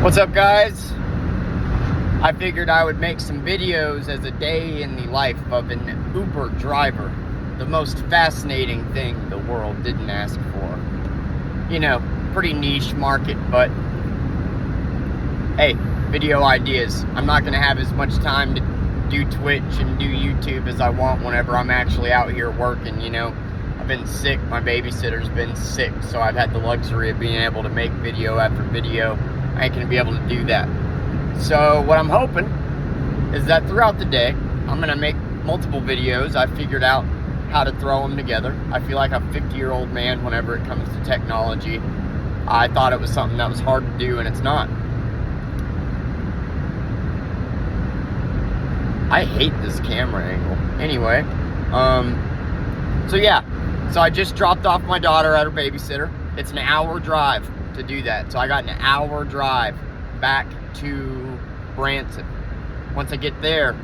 What's up, guys? I figured I would make some videos as a day in the life of an Uber driver. The most fascinating thing the world didn't ask for. You know, pretty niche market, but hey, video ideas. I'm not gonna have as much time to do Twitch and do YouTube as I want whenever I'm actually out here working, you know. I've been sick, my babysitter's been sick, so I've had the luxury of being able to make video after video. I ain't gonna be able to do that. So what I'm hoping is that throughout the day, I'm gonna make multiple videos. I figured out how to throw them together. I feel like a 50-year-old man whenever it comes to technology. I thought it was something that was hard to do, and it's not. I hate this camera angle. Anyway, so I just dropped off my daughter at her babysitter. It's an hour drive to do that. So I got an hour drive back to Branson. Once I get there,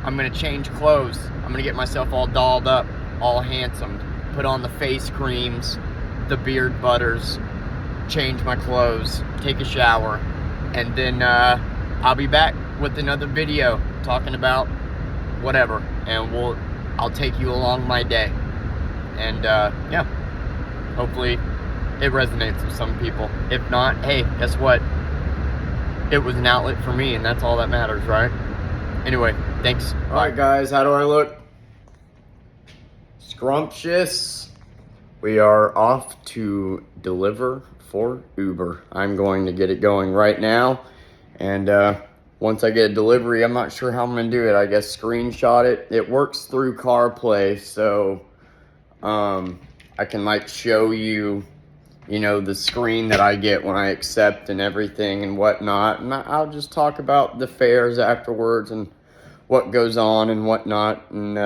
I'm gonna change clothes. I'm gonna get myself all dolled up, all handsome, put on the face creams, the beard butters, change my clothes, take a shower, and then I'll be back with another video talking about whatever, and I'll take you along my day. And yeah, hopefully it resonates with some people. If not, hey, guess what? It was an outlet for me, and that's all that matters, right? Anyway, thanks. All right, guys, how do I look? Scrumptious. We are off to deliver for Uber. I'm going to get it going right now, and once I get a delivery, I'm not sure how I'm gonna do it. I guess screenshot it. It works through CarPlay, so I can like show you, you know, the screen that I get when I accept and everything and whatnot. And I'll just talk about the fares afterwards and what goes on and whatnot. And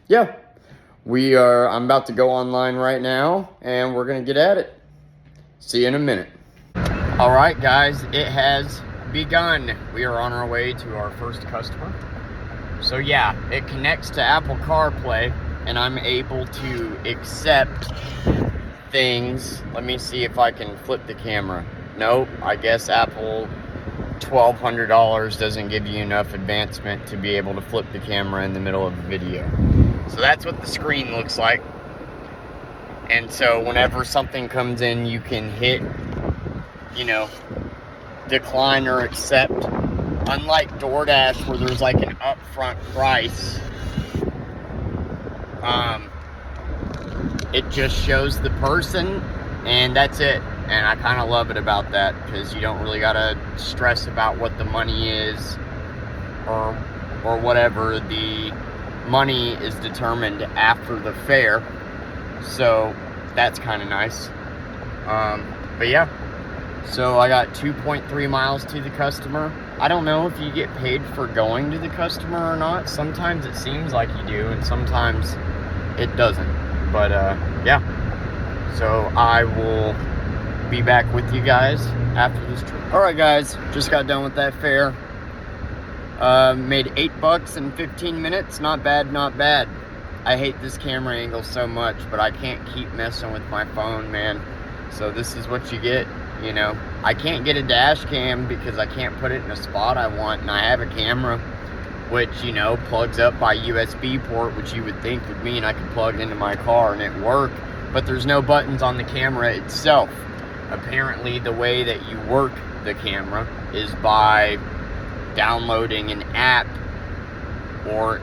yeah, I'm about to go online right now and we're gonna get at it. See you in a minute. All right, guys, it has begun. We are on our way to our first customer. So yeah, it connects to Apple CarPlay and I'm able to accept things. Let me see if I can flip the camera. Nope, I guess Apple $1,200 doesn't give you enough advancement to be able to flip the camera in the middle of a video. So that's what the screen looks like. And so whenever something comes in, you can hit, you know, decline or accept. Unlike DoorDash, where there's like an upfront price, it just shows the person and that's it. And I kind of love it about that, because you don't really gotta stress about what the money is or whatever. The money is determined after the fare, so that's kind of nice. But yeah, so I got 2.3 miles to the customer. I don't know if you get paid for going to the customer or not. Sometimes it seems like you do, and sometimes it doesn't. But yeah, so I will be back with you guys after this trip. All right, guys, just got done with that fare. Made $8 in 15 minutes. Not bad, not bad. I hate this camera angle so much, but I can't keep messing with my phone, man. So this is what you get, you know. I can't get a dash cam because I can't put it in a spot I want, and I have a camera which, you know, plugs up by USB port, which you would think would mean I could plug it into my car and it work, but there's no buttons on the camera itself. Apparently the way that you work the camera is by downloading an app, or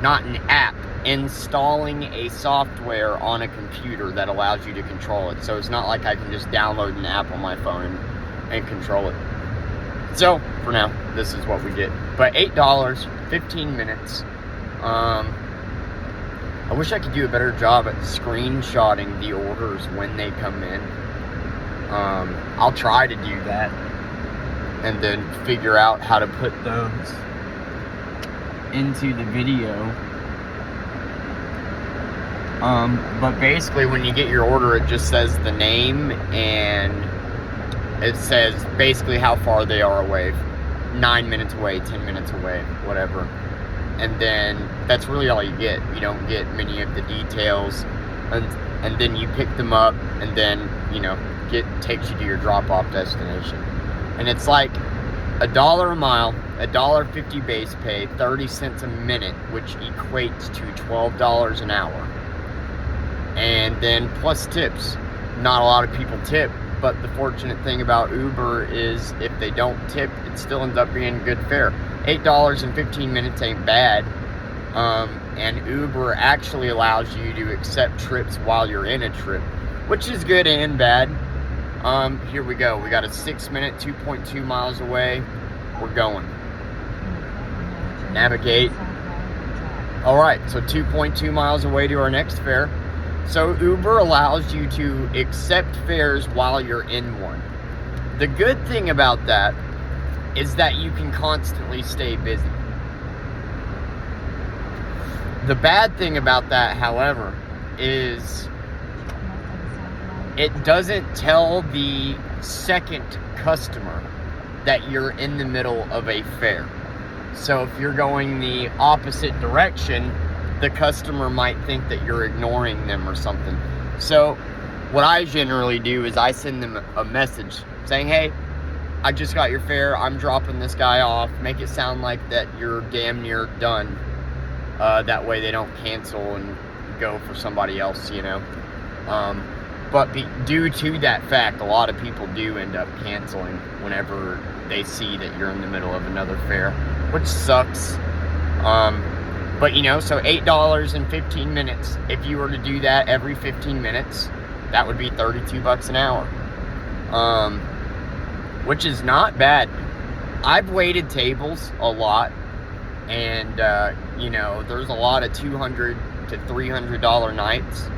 not an app, installing a software on a computer that allows you to control it. So it's not like I can just download an app on my phone and control it. So for now, this is what we get. But $8, 15 minutes. I wish I could do a better job at screenshotting the orders when they come in. I'll try to do that and then figure out how to put those into the video. But basically when you get your order, it just says the name and it says basically how far they are away. 9 minutes away, 10 minutes away, whatever. And then that's really all you get. You don't get many of the details. And then you pick them up and then, you know, takes you to your drop-off destination. And it's like $1 a mile, $1.50 base pay, 30 cents a minute, which equates to $12 an hour. And then plus tips. Not a lot of people tip, but the fortunate thing about Uber is if they don't tip, it still ends up being good fare. $8 in 15 minutes ain't bad. And Uber actually allows you to accept trips while you're in a trip, which is good and bad. Here we go. We got a 6 minute, 2.2 miles away. We're going. Navigate. All right, so 2.2 miles away to our next fare. So Uber allows you to accept fares while you're in one. The good thing about that is that you can constantly stay busy. The bad thing about that, however, is it doesn't tell the second customer that you're in the middle of a fare. So if you're going the opposite direction, the customer might think that you're ignoring them or something. So what I generally do is I send them a message saying, hey, I just got your fare, I'm dropping this guy off. Make it sound like that you're damn near done. That way they don't cancel and go for somebody else, you know. But due to that fact, a lot of people do end up canceling whenever they see that you're in the middle of another fare, which sucks. But you know, so $8 in 15 minutes. If you were to do that every 15 minutes, that would be $32 an hour. Which is not bad. I've waited tables a lot, and you know, there's a lot of $200 to $300 nights.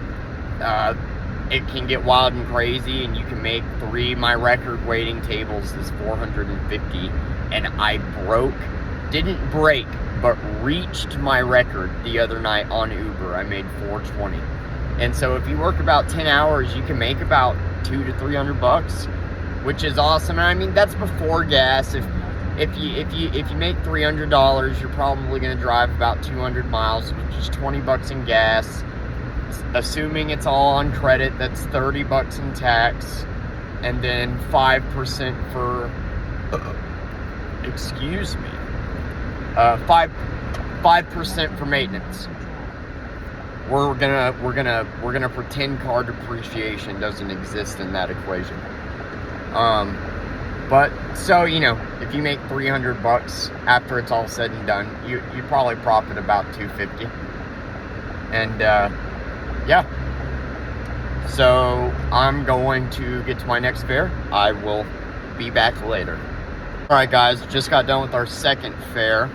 It can get wild and crazy, and you can make three. My record waiting tables is 450, and I didn't break, but reached my record the other night on Uber. I made 420. And so if you work about 10 hours, you can make about $200 to $300, which is awesome. And I mean, that's before gas. If you make $300, you're probably going to drive about 200 miles, which is $20 in gas. Assuming it's all on credit, that's $30 in tax, and then 5% for excuse me, 5% for maintenance. We're gonna pretend car depreciation doesn't exist in that equation. But so, you know, if you make $300 after it's all said and done, you probably profit about $250. And yeah. So I'm going to get to my next fare. I will be back later. All right, guys, just got done with our second fare.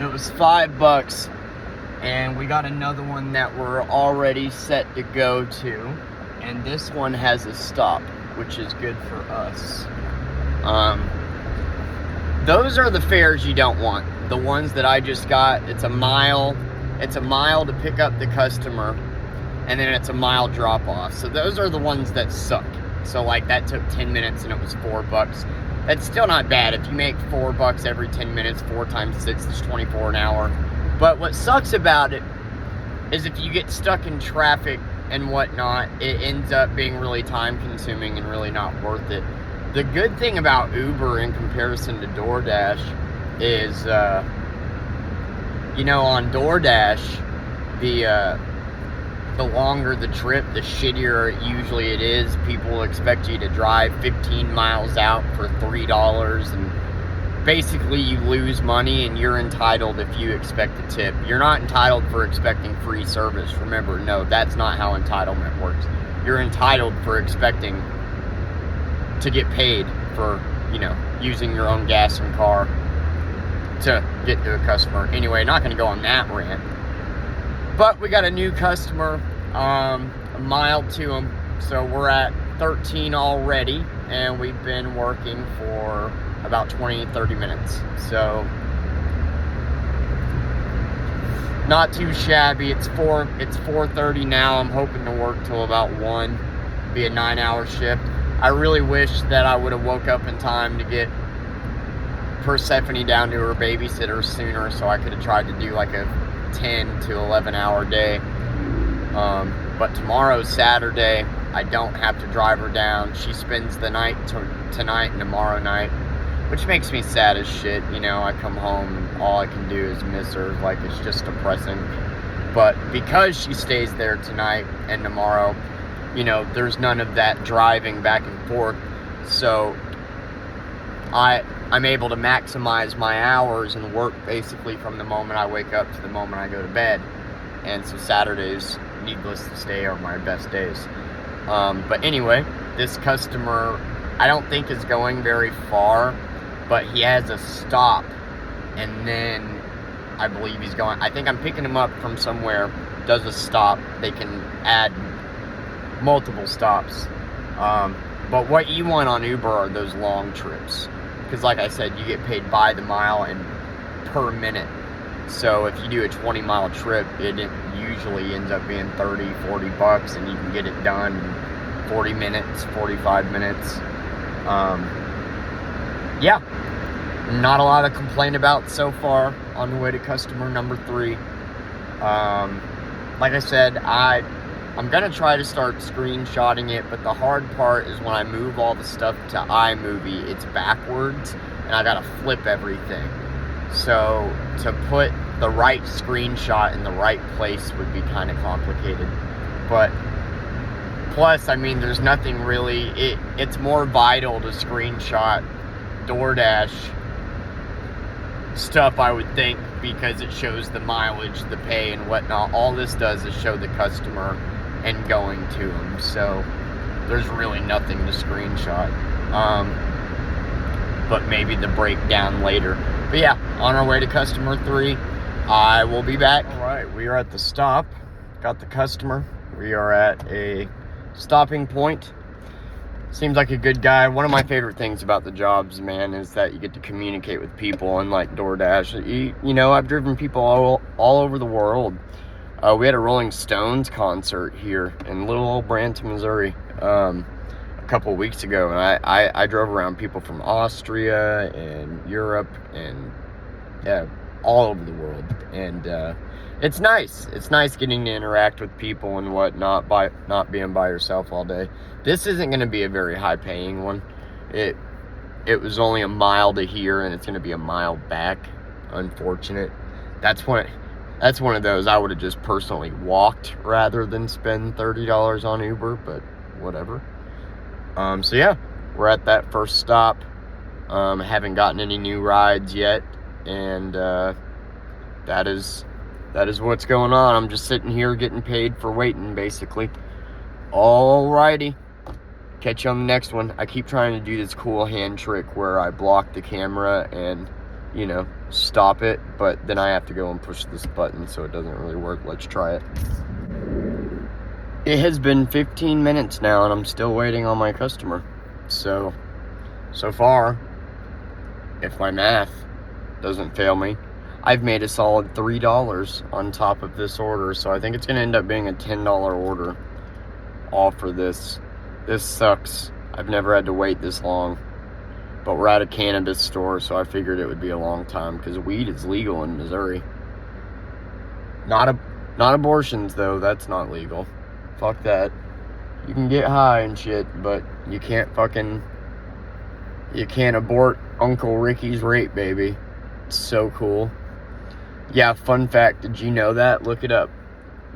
It was $5, and we got another one that we're already set to go to, and this one has a stop, which is good for us. Those are the fares you don't want. The ones that I just got, it's a mile to pick up the customer, and then it's a mile drop off. So those are the ones that suck. So like that took 10 minutes and it was $4. That's still not bad. If you make $4 every 10 minutes, 4 times 6 is 24 an hour. But what sucks about it is if you get stuck in traffic and whatnot, it ends up being really time consuming and really not worth it. The good thing about Uber in comparison to DoorDash is, you know, on DoorDash, the longer the trip, the shittier usually it is. People will expect you to drive 15 miles out for $3, and basically you lose money, and you're entitled if you expect a tip. You're not entitled for expecting free service. Remember, no, that's not how entitlement works. You're entitled for expecting to get paid for, you know, using your own gas and car to get to a customer. Anyway, not going to go on that rant. But we got a new customer, a mile to him. So we're at 13 already, and we've been working for about 20-30 minutes. So not too shabby. It's 4:30 now. I'm hoping to work till about 1. Be a 9-hour shift. I really wish that I would have woke up in time to get Persephone down to her babysitter sooner, so I could have tried to do like a 10 to 11 hour day. But tomorrow's Saturday. I don't have to drive her down. She spends the night tonight and tomorrow night, which makes me sad as shit. You know, I come home and all I can do is miss her. Like, it's just depressing. But because she stays there tonight and tomorrow, you know, there's none of that driving back and forth. So I'm able to maximize my hours and work basically from the moment I wake up to the moment I go to bed. And so Saturdays, needless to say, are my best days. But anyway, this customer, I don't think is going very far, but he has a stop, and then I believe he's going, I think I'm picking him up from somewhere, does a stop. They can add multiple stops. But what you want on Uber are those long trips. Because like I said, you get paid by the mile and per minute. So if you do a 20-mile trip, it usually ends up being 30, 40 bucks, and you can get it done in 40 minutes, 45 minutes. Yeah, not a lot to complain about so far on the way to customer number 3. Like I said, I'm going to try to start screenshotting it, but the hard part is when I move all the stuff to iMovie, it's backwards, and I got to flip everything. So to put the right screenshot in the right place would be kind of complicated. But plus, I mean, there's nothing really, it's more vital to screenshot DoorDash stuff, I would think, because it shows the mileage, the pay, and whatnot. All this does is show the customer and going to them. So there's really nothing to screenshot. But maybe the breakdown later. But yeah, on our way to customer 3. I will be back. All right, we are at the stop. Got the customer. We are at a stopping point. Seems like a good guy. One of my favorite things about the jobs, man, is that you get to communicate with people. Unlike DoorDash, you know, I've driven people all over the world. We had a Rolling Stones concert here in little old Branson, Missouri, a couple of weeks ago, and I drove around people from Austria and Europe and all over the world, and it's nice. It's nice getting to interact with people and whatnot by not being by yourself all day. This isn't going to be a very high paying one. It was only a mile to here, and it's going to be a mile back. Unfortunate. That's one of those I would have just personally walked rather than spend $30 on Uber, but whatever. So yeah, we're at that first stop. Haven't gotten any new rides yet, and that is what's going on. I'm just sitting here getting paid for waiting, basically. Alrighty, catch you on the next one. I keep trying to do this cool hand trick where I block the camera and, you know, stop it, but then I have to go and push this button, so it doesn't really work. Let's try it. It has been 15 minutes now, and I'm still waiting on my customer. So far, if my math doesn't fail me, I've made a solid $3 on top of this order, so I think it's going to end up being a $10 order all for this. This sucks. I've never had to wait this long, but we're at a cannabis store, so I figured it would be a long time, because weed is legal in Missouri. Not abortions, though. That's not legal. Fuck that. You can get high and shit, but you can't abort Uncle Ricky's rape baby. It's so cool. Yeah, fun fact, did you know that? Look it up.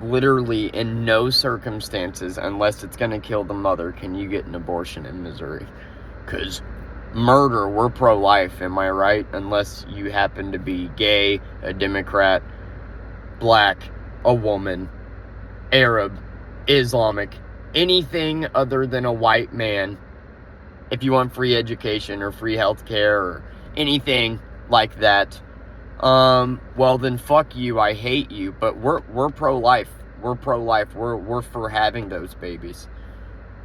Literally, in no circumstances, unless it's gonna kill the mother, can you get an abortion in Missouri. Because murder, we're pro-life, am I right? Unless you happen to be gay, a Democrat, black, a woman, Arab, Islamic, anything other than a white man. If you want free education or free health care or anything like that, well then fuck you, I hate you. But we're pro-life. We're pro-life. We're for having those babies.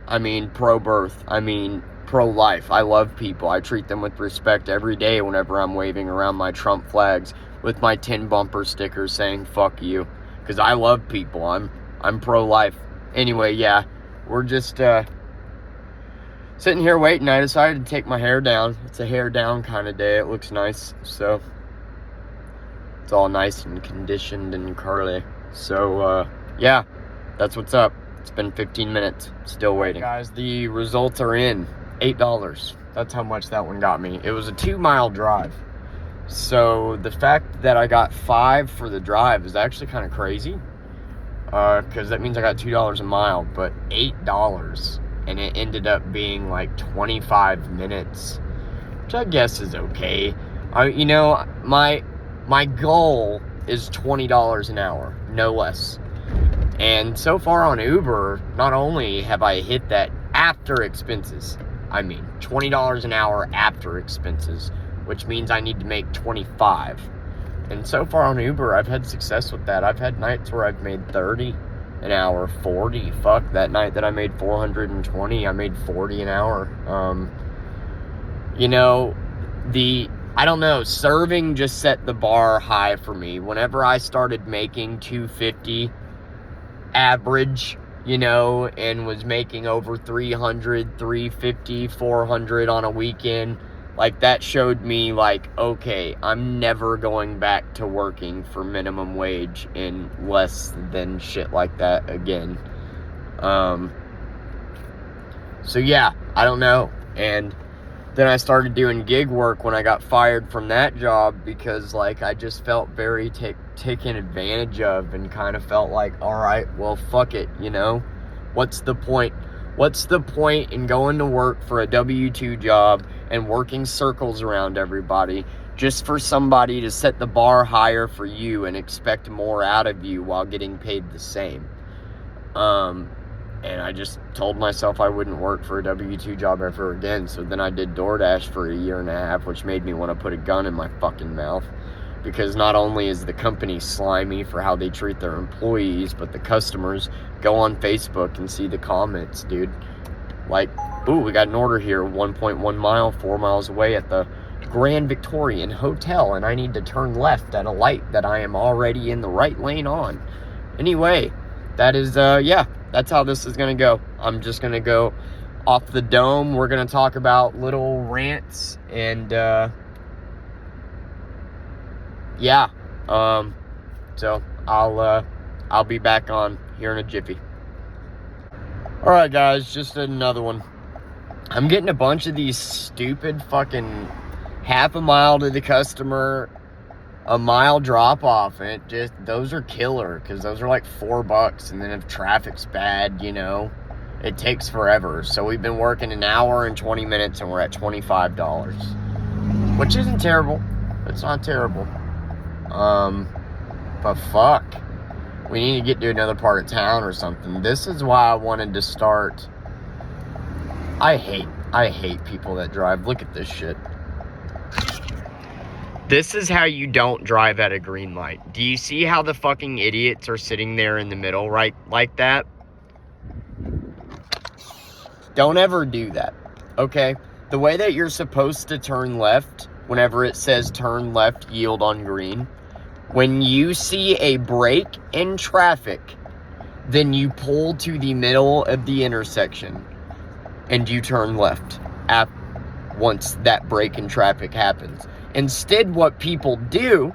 I mean, pro-birth. I mean, pro-life. I love people. I treat them with respect every day whenever I'm waving around my Trump flags with my 10 bumper stickers saying fuck you. Because I love people. I'm pro-life. Anyway, yeah, we're just sitting here waiting. I decided to take my hair down. It's a hair down kind of day. It looks nice, so it's all nice and conditioned and curly. So yeah, that's what's up. It's been 15 minutes. Still waiting. Guys, the results are in. $8. That's how much that one got me. It was a 2-mile drive. So the fact that I got $5 for the drive is actually kind of crazy. Because that means I got $2 a mile, but $8. And it ended up being like 25 minutes, which I guess is okay. You know, my goal is $20 an hour, no less. And so far on Uber, not only have I hit that after expenses, I mean $20 an hour after expenses, which means I need to make 25. And so far on Uber, I've had success with that. I've had nights where I've made 30 an hour, 40. Fuck, that night that I made 420, I made 40 an hour. You know, I don't know, serving just set the bar high for me. Whenever I started making 250 average, you know, and was making over 300, 350, 400 on a weekend, like, that showed me, like, okay, I'm never going back to working for minimum wage in less than shit like that again. So yeah, I don't know. And then I started doing gig work when I got fired from that job because, like, I just felt very taken advantage of and kind of felt like, all right, well, fuck it, you know? What's the point? What's the point in going to work for a W-2 job and working circles around everybody just for somebody to set the bar higher for you and expect more out of you while getting paid the same? And I just told myself I wouldn't work for a W-2 job ever again. So then I did DoorDash for a year and a half, which made me want to put a gun in my fucking mouth. Because not only is the company slimy for how they treat their employees, but the customers go on Facebook and see the comments, dude. Like, ooh, we got an order here, 1.1 mile, 4 miles away at the Grand Victorian Hotel, and I need to turn left at a light that I am already in the right lane on. Anyway, that is, yeah, that's how this is going to go. I'm just going to go off the dome. We're going to talk about little rants and, yeah, so I'll be back on here in a jiffy. All right, guys, just another one. I'm getting a bunch of these stupid fucking half a mile to the customer, a mile drop off, and those are killer because those are like $4, and then if traffic's bad, you know, it takes forever. So we've been working an hour and 20 minutes, and we're at $25, which isn't terrible. It's not terrible. But fuck, we need to get to another part of town or something. This is why I wanted to start. I hate people that drive. Look at this shit. This is how you don't drive at a green light. Do you see how the fucking idiots are sitting there in the middle, right, like that? Don't ever do that, okay? The way that you're supposed to turn left, whenever it says turn left, yield on green, when you see a break in traffic, then you pull to the middle of the intersection and you turn left once that break in traffic happens. Instead, what people do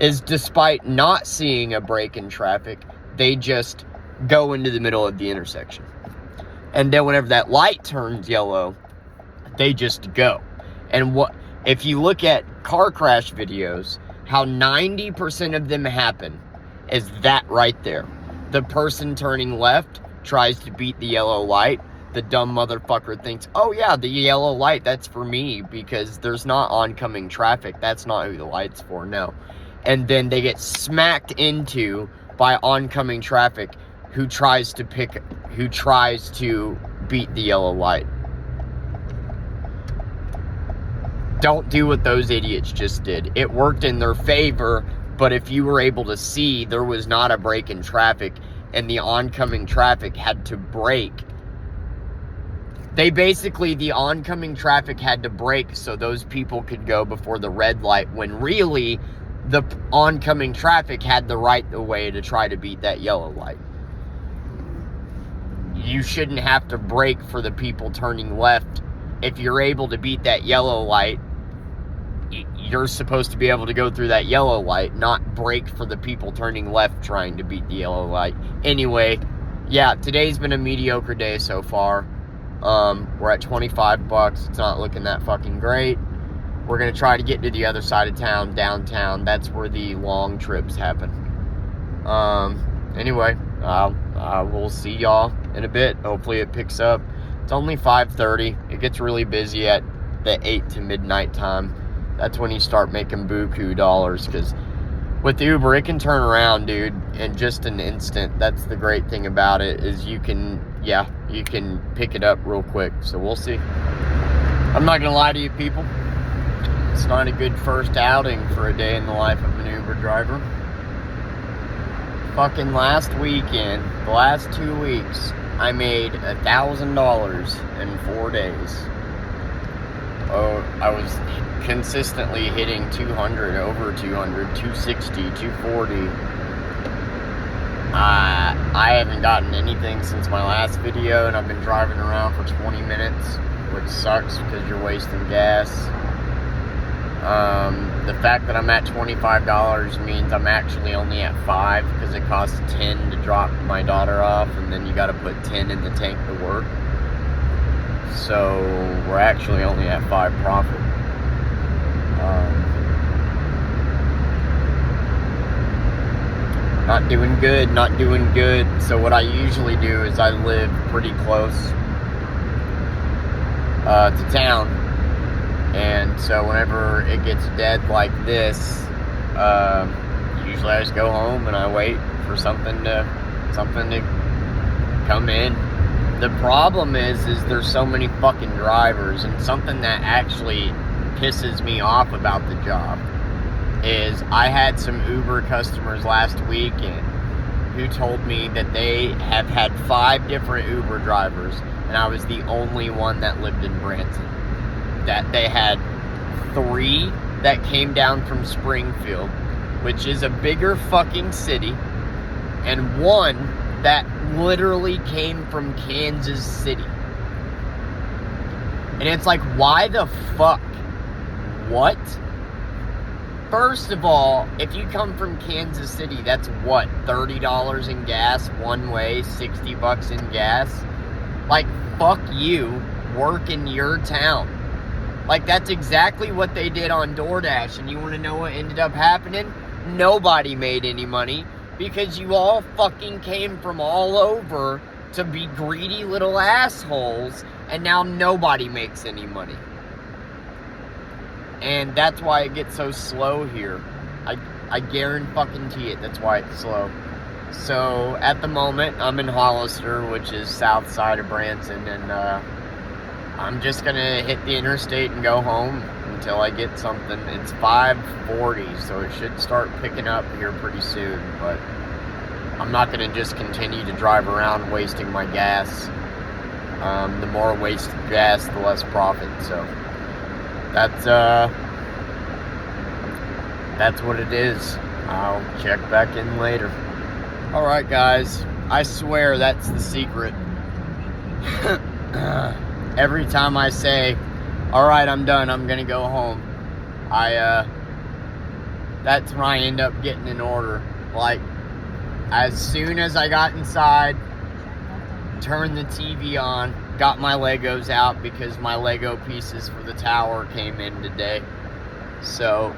is, despite not seeing a break in traffic, they just go into the middle of the intersection. And then whenever that light turns yellow, they just go. And if you look at car crash videos, how 90% of them happen is that right there. The person turning left tries to beat the yellow light. The dumb motherfucker thinks, oh yeah, the yellow light, that's for me because there's not oncoming traffic. That's not who the light's for, no. And then they get smacked into by oncoming traffic who tries to beat the yellow light. Don't do what those idiots just did. It worked in their favor, but if you were able to see, there was not a break in traffic and the oncoming traffic had to brake. The oncoming traffic had to brake so those people could go before the red light, when really the oncoming traffic had the right of way to try to beat that yellow light. You shouldn't have to brake for the people turning left. If you're able to beat that yellow light, you're supposed to be able to go through that yellow light, not brake for the people turning left trying to beat the yellow light. Anyway, yeah, today's been a mediocre day so far. We're at 25 bucks. It's not looking that fucking great. We're going to try to get to the other side of town, downtown. That's where the long trips happen. Anyway, we'll see y'all in a bit. Hopefully it picks up. It's only 5:30. It gets really busy at the 8 to midnight time. That's when you start making buku dollars, because with Uber, it can turn around, dude, in just an instant. That's the great thing about it, is you can pick it up real quick. So we'll see. I'm not going to lie to you people. It's not a good first outing for a day in the life of an Uber driver. Fucking last weekend, the last 2 weeks, I made $1,000 in 4 days. Oh, I was consistently hitting 200, over 200, 260, 240. I haven't gotten anything since my last video, and I've been driving around for 20 minutes, which sucks because you're wasting gas. The fact that I'm at $25 means I'm actually only at 5, because it costs 10 to drop my daughter off, and then you got to put 10 in the tank to work. So we're actually only at 5 profit. Not doing good, not doing good. So what I usually do is I live pretty close to town. And so whenever it gets dead like this, usually I just go home and I wait for something to come in. The problem is there's so many fucking drivers, and something that actually pisses me off about the job is I had some Uber customers last weekend who told me that they have had 5 different Uber drivers, and I was the only one that lived in Branson. That they had 3 that came down from Springfield, which is a bigger fucking city, and 1 that literally came from Kansas City. And it's like, why the fuck? What? First of all, if you come from Kansas City, that's what, $30 in gas one way, 60 bucks in gas? Like, fuck you, work in your town. Like, that's exactly what they did on DoorDash. And you want to know what ended up happening? Nobody made any money, because you all fucking came from all over to be greedy little assholes, and now nobody makes any money. And that's why it gets so slow here. I guarantee it. That's why it's slow. So at the moment, I'm in Hollister, which is south side of Branson, and I'm just gonna hit the interstate and go home until I get something. It's 5:40, so it should start picking up here pretty soon. But I'm not gonna just continue to drive around wasting my gas. The more wasted gas, the less profit. So that's what it is. I'll check back in later. Alright guys, I swear that's the secret. Every time I say, alright, I'm done, I'm gonna go home, that's when I end up getting an order. Like, as soon as I got inside, turned the TV on, got my Legos out, because my Lego pieces for the tower came in today. So,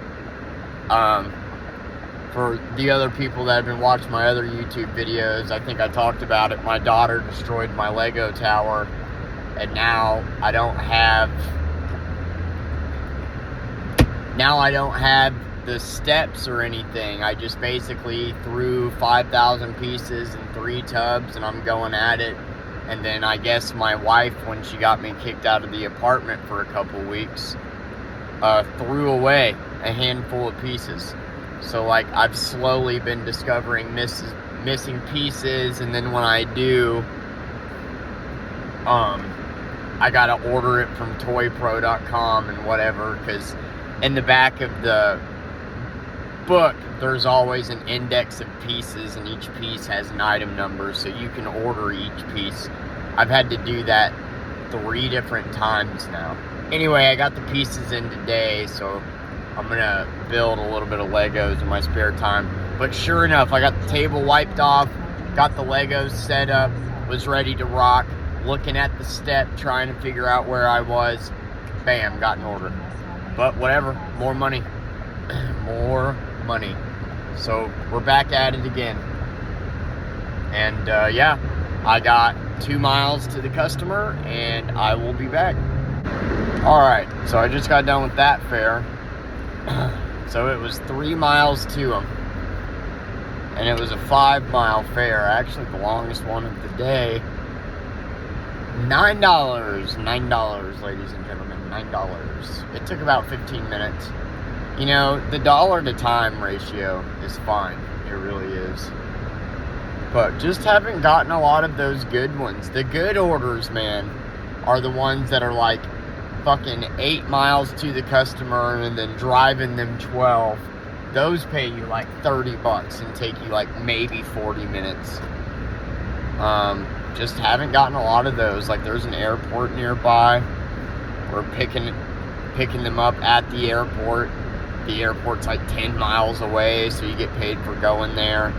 for the other people that have been watching my other YouTube videos, I think I talked about it. My daughter destroyed my Lego tower, and now I don't have the steps or anything. I just basically threw 5,000 pieces in 3 tubs, and I'm going at it. And then I guess my wife, when she got me kicked out of the apartment for a couple weeks, threw away a handful of pieces. So, like, I've slowly been discovering missing pieces, and then when I do, I gotta order it from toypro.com and whatever, because in the back of the book, there's always an index of pieces, and each piece has an item number, so you can order each piece. I've had to do that 3 different times now. Anyway, I got the pieces in today, so I'm gonna build a little bit of Legos in my spare time. But sure enough, I got the table wiped off, got the Legos set up, was ready to rock, looking at the step, trying to figure out where I was. Bam, got an order. But whatever, more money. More money. So we're back at it again. And yeah, I got 2 miles to the customer and I will be back. Alright, so I just got done with that fare. So it was 3 miles to him. And it was a 5-mile fare, actually the longest one of the day. $9, ladies and gentlemen, $9. It took about 15 minutes. You know, the dollar to time ratio is fine. It really is. But just haven't gotten a lot of those good ones. The good orders, man, are the ones that are like fucking 8 miles to the customer and then driving them 12. Those pay you like $30 and take you like maybe 40 minutes. Just haven't gotten a lot of those. Like there's an airport nearby. We're picking them up at the airport. The airport's like 10 miles away, so you get paid for going there.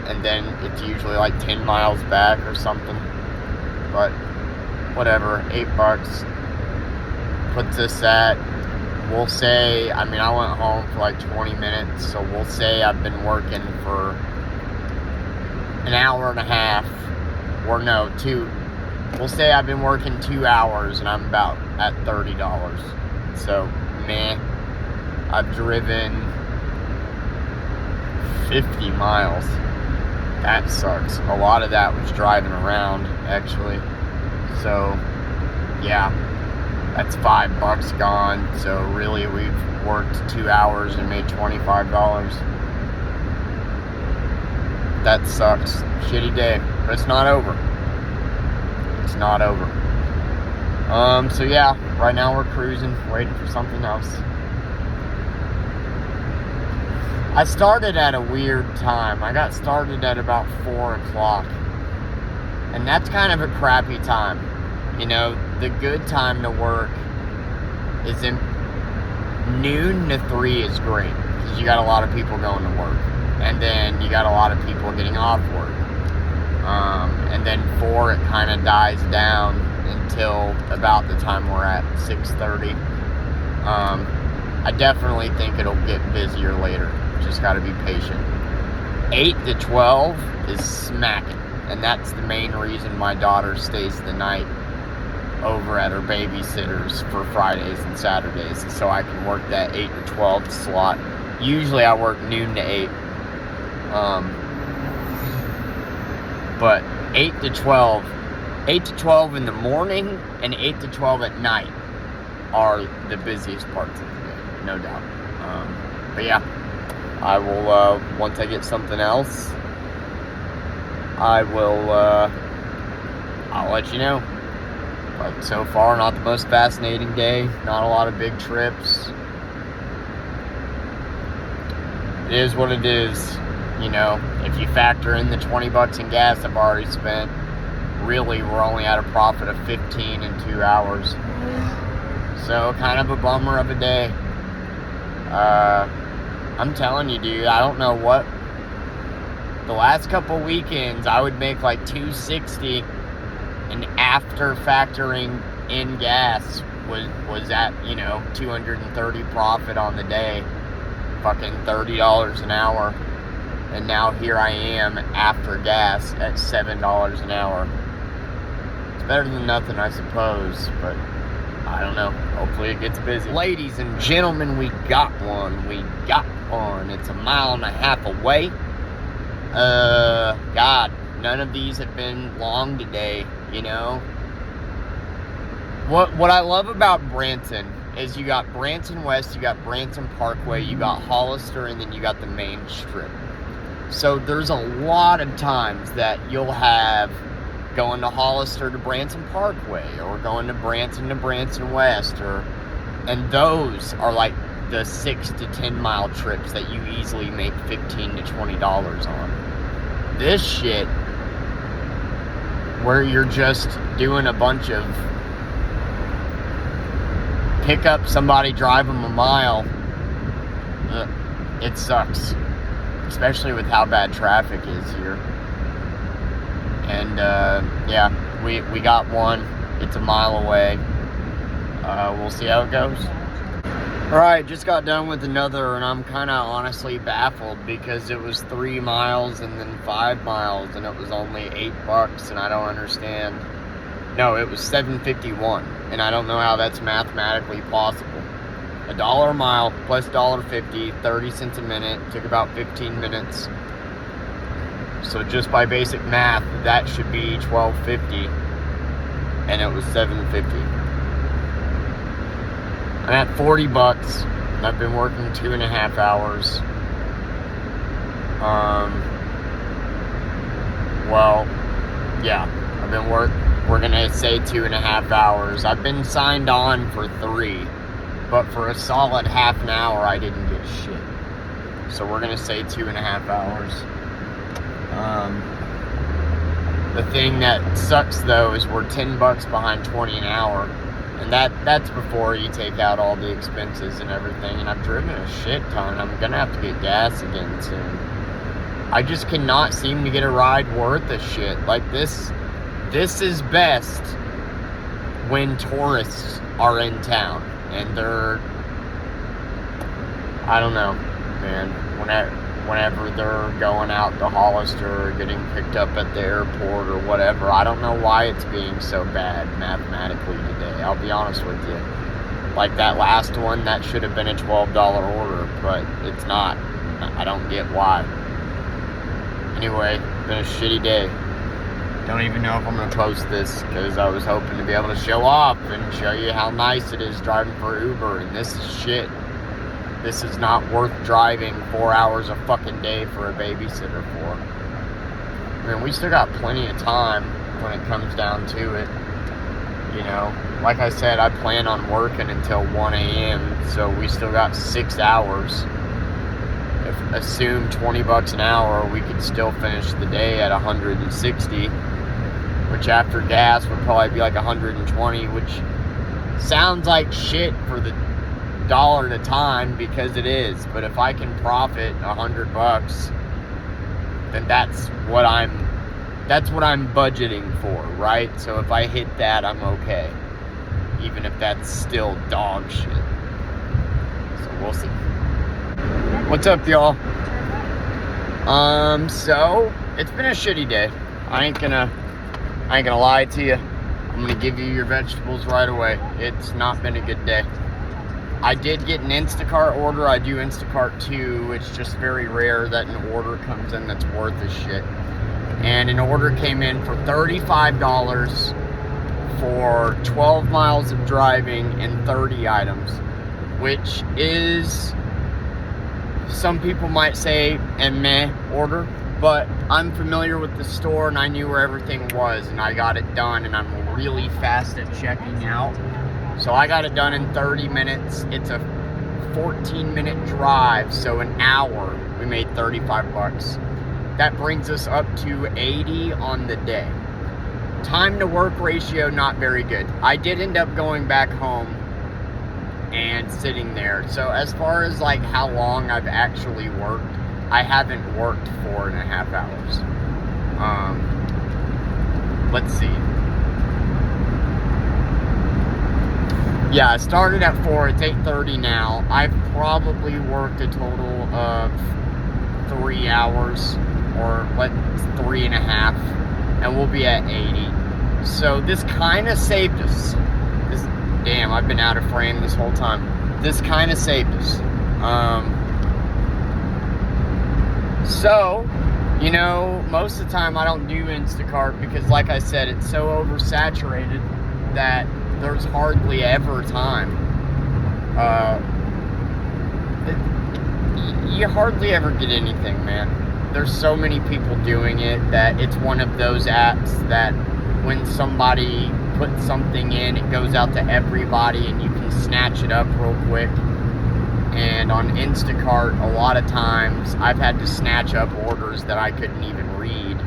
And then it's usually like 10 miles back or something. But whatever, $8 puts us at, we'll say, I mean, I went home for like 20 minutes, so we'll say I've been working for an hour and a half, or no, we'll say I've been working 2 hours and I'm about at $30. So, man, I've driven 50 miles. That sucks. A lot of that was driving around, actually. So, yeah. That's $5 gone. So really we've worked 2 hours and made $25. That sucks. Shitty day. But it's not over. It's not over. So yeah, right now we're cruising, waiting for something else. I started at a weird time. I got started at about 4 o'clock. And that's kind of a crappy time. You know, the good time to work is in noon to 3 is great. Because you got a lot of people going to work. And then you got a lot of people getting off work. And then 4, it kind of dies down until about the time we're at 6:30. I definitely think it'll get busier later. Just got to be patient. 8 to 12 is smacking. And that's the main reason my daughter stays the night over at her babysitter's for Fridays and Saturdays, so I can work that 8 to 12 slot. Usually I work noon to 8. But 8 to 12 in the morning and 8 to 12 at night are the busiest parts of the day, no doubt. But yeah, I will, once I get something else, I'll let you know. But so far, not the most fascinating day, not a lot of big trips. It is what it is. You know, if you factor in the $20 in gas I've already spent, really we're only at a profit of 15 in 2 hours. So kind of a bummer of a day. I'm telling you, dude, I don't know what. The last couple weekends I would make like $260, and after factoring in gas was at, you know, $230 profit on the day. Fucking $30 an hour. And now here I am after gas at $7 an hour. It's better than nothing, I suppose, but I don't know. Hopefully it gets busy. Ladies and gentlemen, we got one. We got one. It's 1.5 miles away. God, none of these have been long today, you know. What I love about Branson is you got Branson West, you got Branson Parkway, you got Hollister, and then you got the main strip. So there's a lot of times that you'll have going to Hollister to Branson Parkway, or going to Branson West, and those are like the 6 to 10 mile trips that you easily make $15 to $20 on. This shit, where you're just doing a bunch of pick up somebody, drive them a mile, it sucks. Especially with how bad traffic is here. And yeah, we got one. It's a mile away. We'll see how it goes. Alright, just got done with another, and I'm kind of honestly baffled because it was 3 miles and then 5 miles, and it was only $8, and I don't understand. No, it was $7.51, and I don't know how that's mathematically possible. $1 a mile plus $1.50, 30 cents a minute, took about 15 minutes. So just by basic math, that should be $12.50, and it was $7.50. I'm at $40. I've been working 2.5 hours. Well, yeah, I've been we're gonna say 2.5 hours. I've been signed on for 3, but for a solid half an hour, I didn't get shit. So we're gonna say 2.5 hours. The thing that sucks though is we're $10 behind 20 an hour. And that's before you take out all the expenses and everything. And I've driven a shit ton. I'm gonna have to get gas again soon. I just cannot seem to get a ride worth a shit. Like this is best when tourists are in town and they're, I don't know, man. Whenever they're going out to Hollister or getting picked up at the airport or whatever, I don't know why it's being so bad mathematically today. I'll be honest with you. Like that last one, that should have been a $12 order, but it's not. I don't get why. Anyway, been a shitty day. Don't even know if I'm going to post this because I was hoping to be able to show off and show you how nice it is driving for Uber, and this is shit. This is not worth driving 4 hours a fucking day for a babysitter for. I mean, we still got plenty of time when it comes down to it. You know, like I said, I plan on working until 1 a.m., so we still got 6 hours. Assume $20 an hour, we could still finish the day at 160, which after gas would probably be like 120, which sounds like shit for the dollar at a time, because it is. But if I can profit $100, then that's what I'm budgeting for, right? So if I hit that, I'm okay, even if that's still dog shit. So we'll see. What's up, y'all? So it's been a shitty day. I ain't gonna lie to you. I'm gonna give you your vegetables right away. It's not been a good day. I did get an Instacart order. I do Instacart too. It's just very rare that an order comes in that's worth a shit. And an order came in for $35 for 12 miles of driving and 30 items, which is, some people might say, a meh order, but I'm familiar with the store and I knew where everything was, and I got it done, and I'm really fast at checking out. So I got it done in 30 minutes. It's a 14-minute drive, so an hour. We made $35. That brings us up to 80 on the day. Time to work ratio, not very good. I did end up going back home and sitting there. So as far as like how long I've actually worked, I haven't worked 4.5 hours. Let's see. Yeah, I started at 4, it's 8:30 now. I've probably worked a total of 3 hours, or 3.5, and we'll be at 80. So this kind of saved us. Damn, I've been out of frame this whole time. This kind of saved us. So, you know, most of the time I don't do Instacart because, like I said, it's so oversaturated that there's hardly ever time. You hardly ever get anything, man. There's so many people doing it that it's one of those apps that when somebody puts something in, it goes out to everybody and you can snatch it up real quick. And on Instacart, a lot of times I've had to snatch up orders that I couldn't even read.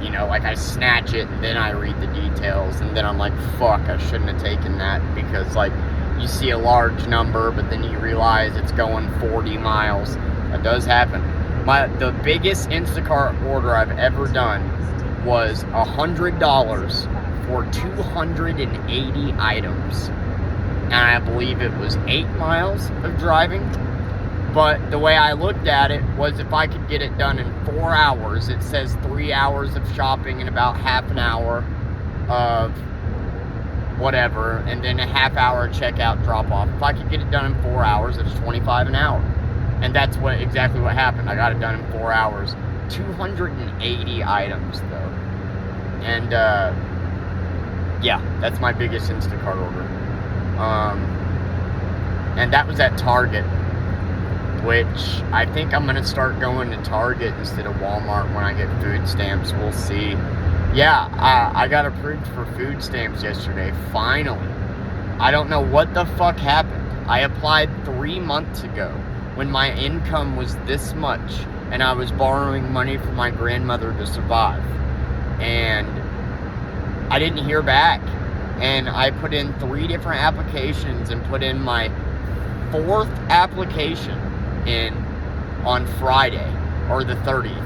You know, like I snatch it and then I read the details, and then I'm like, fuck, I shouldn't have taken that, because like you see a large number but then you realize it's going 40 miles. That does happen. The biggest Instacart order I've ever done was $100 for 280 items. And I believe it was 8 miles of driving. But the way I looked at it was if I could get it done in 4 hours, it says 3 hours of shopping and about half an hour of whatever, and then a half hour checkout drop off. If I could get it done in 4 hours, it's $25 an hour. And that's exactly what happened. I got it done in 4 hours. 280 items though. And yeah, that's my biggest Instacart order. And that was at Target, which I think I'm gonna start going to Target instead of Walmart when I get food stamps. We'll see. Yeah, I got approved for food stamps yesterday, finally. I don't know what the fuck happened. I applied 3 months ago when my income was this much and I was borrowing money from my grandmother to survive. And I didn't hear back. And I put in 3 different applications and put in my 4th application in on Friday, or the 30th.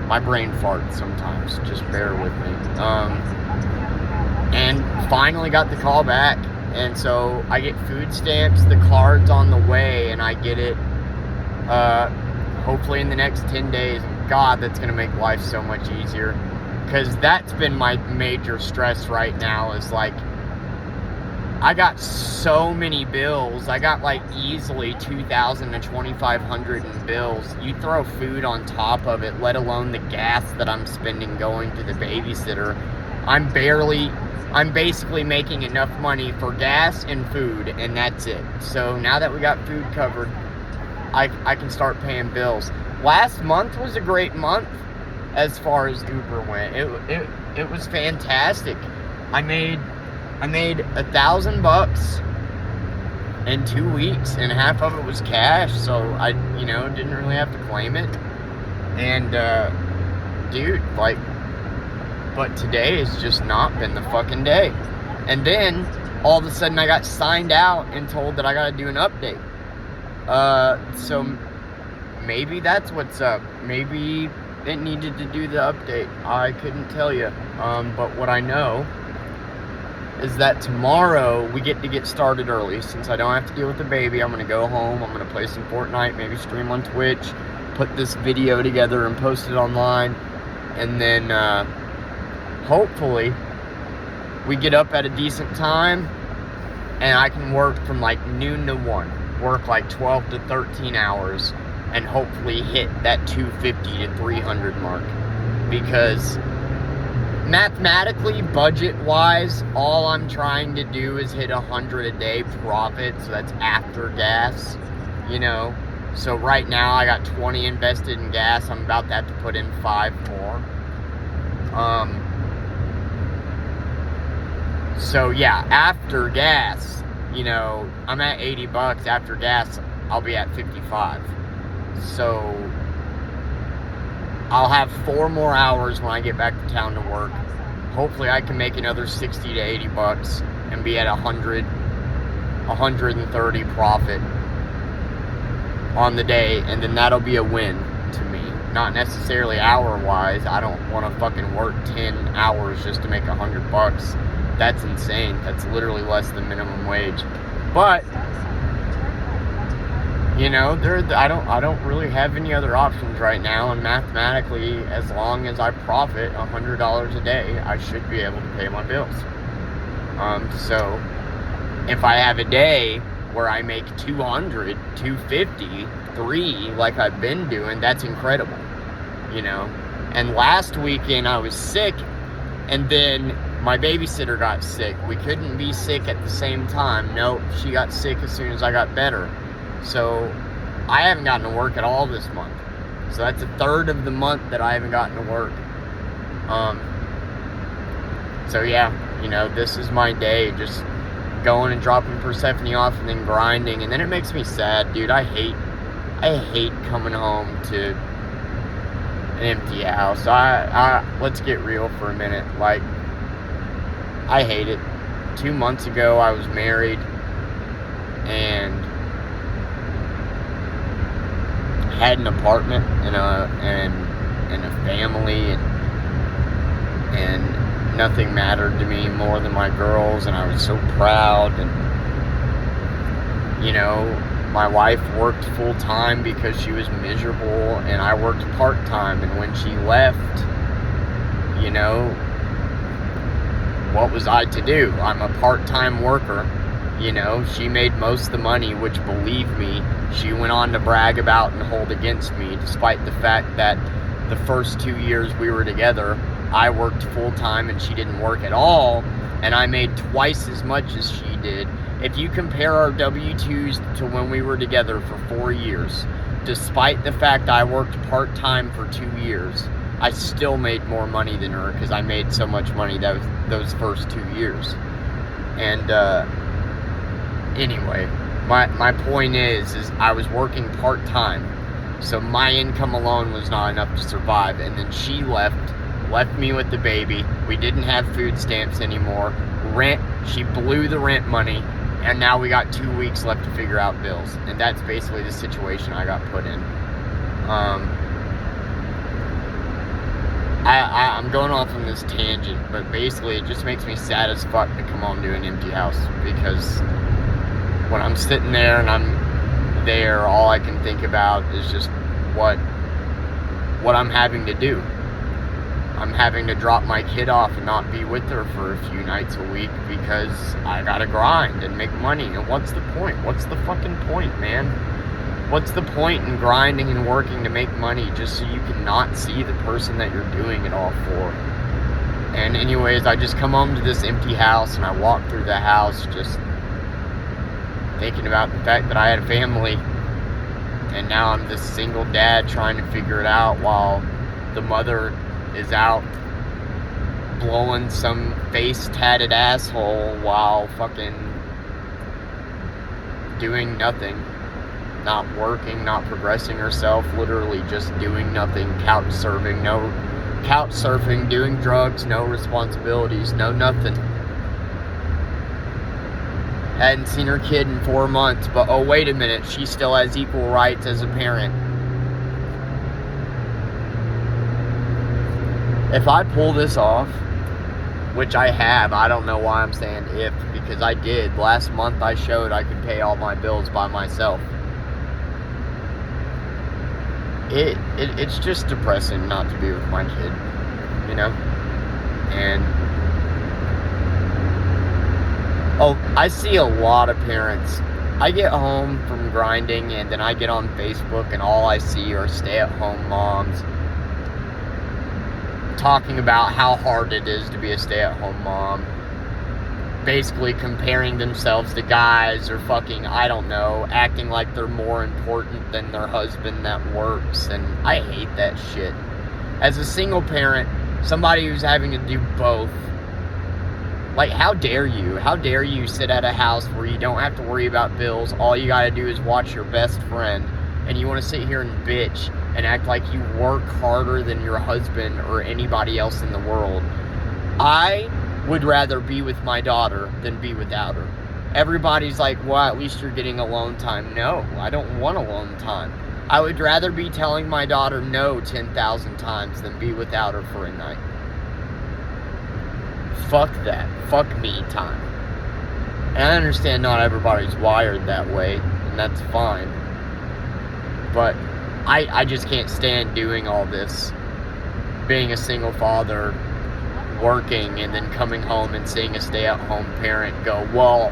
My brain farts sometimes, just bear with me. And finally got the call back, and so I get food stamps, the card's on the way, and I get it hopefully in the next 10 days. God, that's gonna make life so much easier, because that's been my major stress right now, is like, I got so many bills. I got like easily $2,000 to $2,500 in bills. You throw food on top of it, let alone the gas that I'm spending going to the babysitter. I'm basically making enough money for gas and food, and that's it. So now that we got food covered, I can start paying bills. Last month was a great month as far as Uber went. It was fantastic. I made $1,000 in 2 weeks, and half of it was cash, so I, didn't really have to claim it. And, dude, like, but today has just not been the fucking day. And then, all of a sudden, I got signed out and told that I gotta do an update. So, maybe that's what's up. Maybe it needed to do the update. I couldn't tell you. But what I know is that tomorrow we get to get started early. Since I don't have to deal with the baby, I'm gonna go home, I'm gonna play some Fortnite, maybe stream on Twitch, put this video together and post it online, and then hopefully we get up at a decent time and I can work from like noon to 1, work like 12 to 13 hours, and hopefully hit that 250 to 300 mark. Because mathematically, budget-wise, all I'm trying to do is hit 100 a day profit, so that's after gas, So right now, I got 20 invested in gas. I'm about to have to put in 5 more. So yeah, after gas, I'm at $80. After gas, I'll be at 55. So I'll have 4 more hours when I get back to town to work. Hopefully I can make another 60 to 80 bucks and be at 130 profit on the day, and then that'll be a win to me. Not necessarily hour-wise. I don't want to fucking work 10 hours just to make 100 bucks. That's insane. That's literally less than minimum wage. But I don't really have any other options right now, and mathematically, as long as I profit $100 a day, I should be able to pay my bills. So if I have a day where I make 200, 250, 3, like I've been doing, that's incredible, And last weekend I was sick, and then my babysitter got sick. We couldn't be sick at the same time. Nope, she got sick as soon as I got better. So I haven't gotten to work at all this month. So that's a third of the month that I haven't gotten to work. So yeah, this is my day, just going and dropping Persephone off and then grinding, and then it makes me sad, dude. I hate coming home to an empty house. Let's get real for a minute. Like, I hate it. 2 months ago, I was married and had an apartment and a family, and and nothing mattered to me more than my girls, and I was so proud. And my wife worked full-time because she was miserable, and I worked part-time. And when she left, what was I to do? I'm a part-time worker. She made most of the money, which, believe me, she went on to brag about and hold against me, despite the fact that the first 2 years we were together, I worked full-time and she didn't work at all, and I made twice as much as she did. If you compare our W-2s to when we were together for 4 years, despite the fact I worked part-time for 2 years, I still made more money than her because I made so much money those first 2 years. And anyway, my point is I was working part-time, so my income alone was not enough to survive. And then she left me with the baby. We didn't have food stamps anymore. She blew the rent money, and now we got 2 weeks left to figure out bills. And that's basically the situation I got put in. I'm going off on this tangent, but basically it just makes me sad as fuck to come home to an empty house, because when I'm sitting there and I'm there, all I can think about is just what I'm having to do. I'm having to drop my kid off and not be with her for a few nights a week because I gotta grind and make money. And what's the point? What's the fucking point, man? What's the point in grinding and working to make money just so you can not see the person that you're doing it all for? And anyways, I just come home to this empty house, and I walk through the house just thinking about the fact that I had a family, and now I'm this single dad trying to figure it out while the mother is out blowing some face-tatted asshole while fucking doing nothing. Not working, not progressing herself, literally just doing nothing, couch surfing, doing drugs, no responsibilities, no nothing. Hadn't seen her kid in 4 months, but oh wait a minute, she still has equal rights as a parent. If I pull this off, which I have, I don't know why I'm saying if, because I did. Last month I showed I could pay all my bills by myself. It's just depressing not to be with my kid, and I see a lot of parents. I get home from grinding, and then I get on Facebook, and all I see are stay-at-home moms talking about how hard it is to be a stay-at-home mom, basically comparing themselves to guys, or fucking, I don't know, acting like they're more important than their husband that works. And I hate that shit. As a single parent, somebody who's having to do both, like, how dare you? How dare you sit at a house where you don't have to worry about bills, all you gotta do is watch your best friend, and you want to sit here and bitch and act like you work harder than your husband or anybody else in the world. I would rather be with my daughter than be without her. Everybody's like, well, at least you're getting alone time. No, I don't want alone time. I would rather be telling my daughter no 10,000 times than be without her for a night. Fuck that. Fuck me time. And I understand not everybody's wired that way, and that's fine. But I just can't stand doing all this. Being a single father, working, and then coming home and seeing a stay-at-home parent go, well,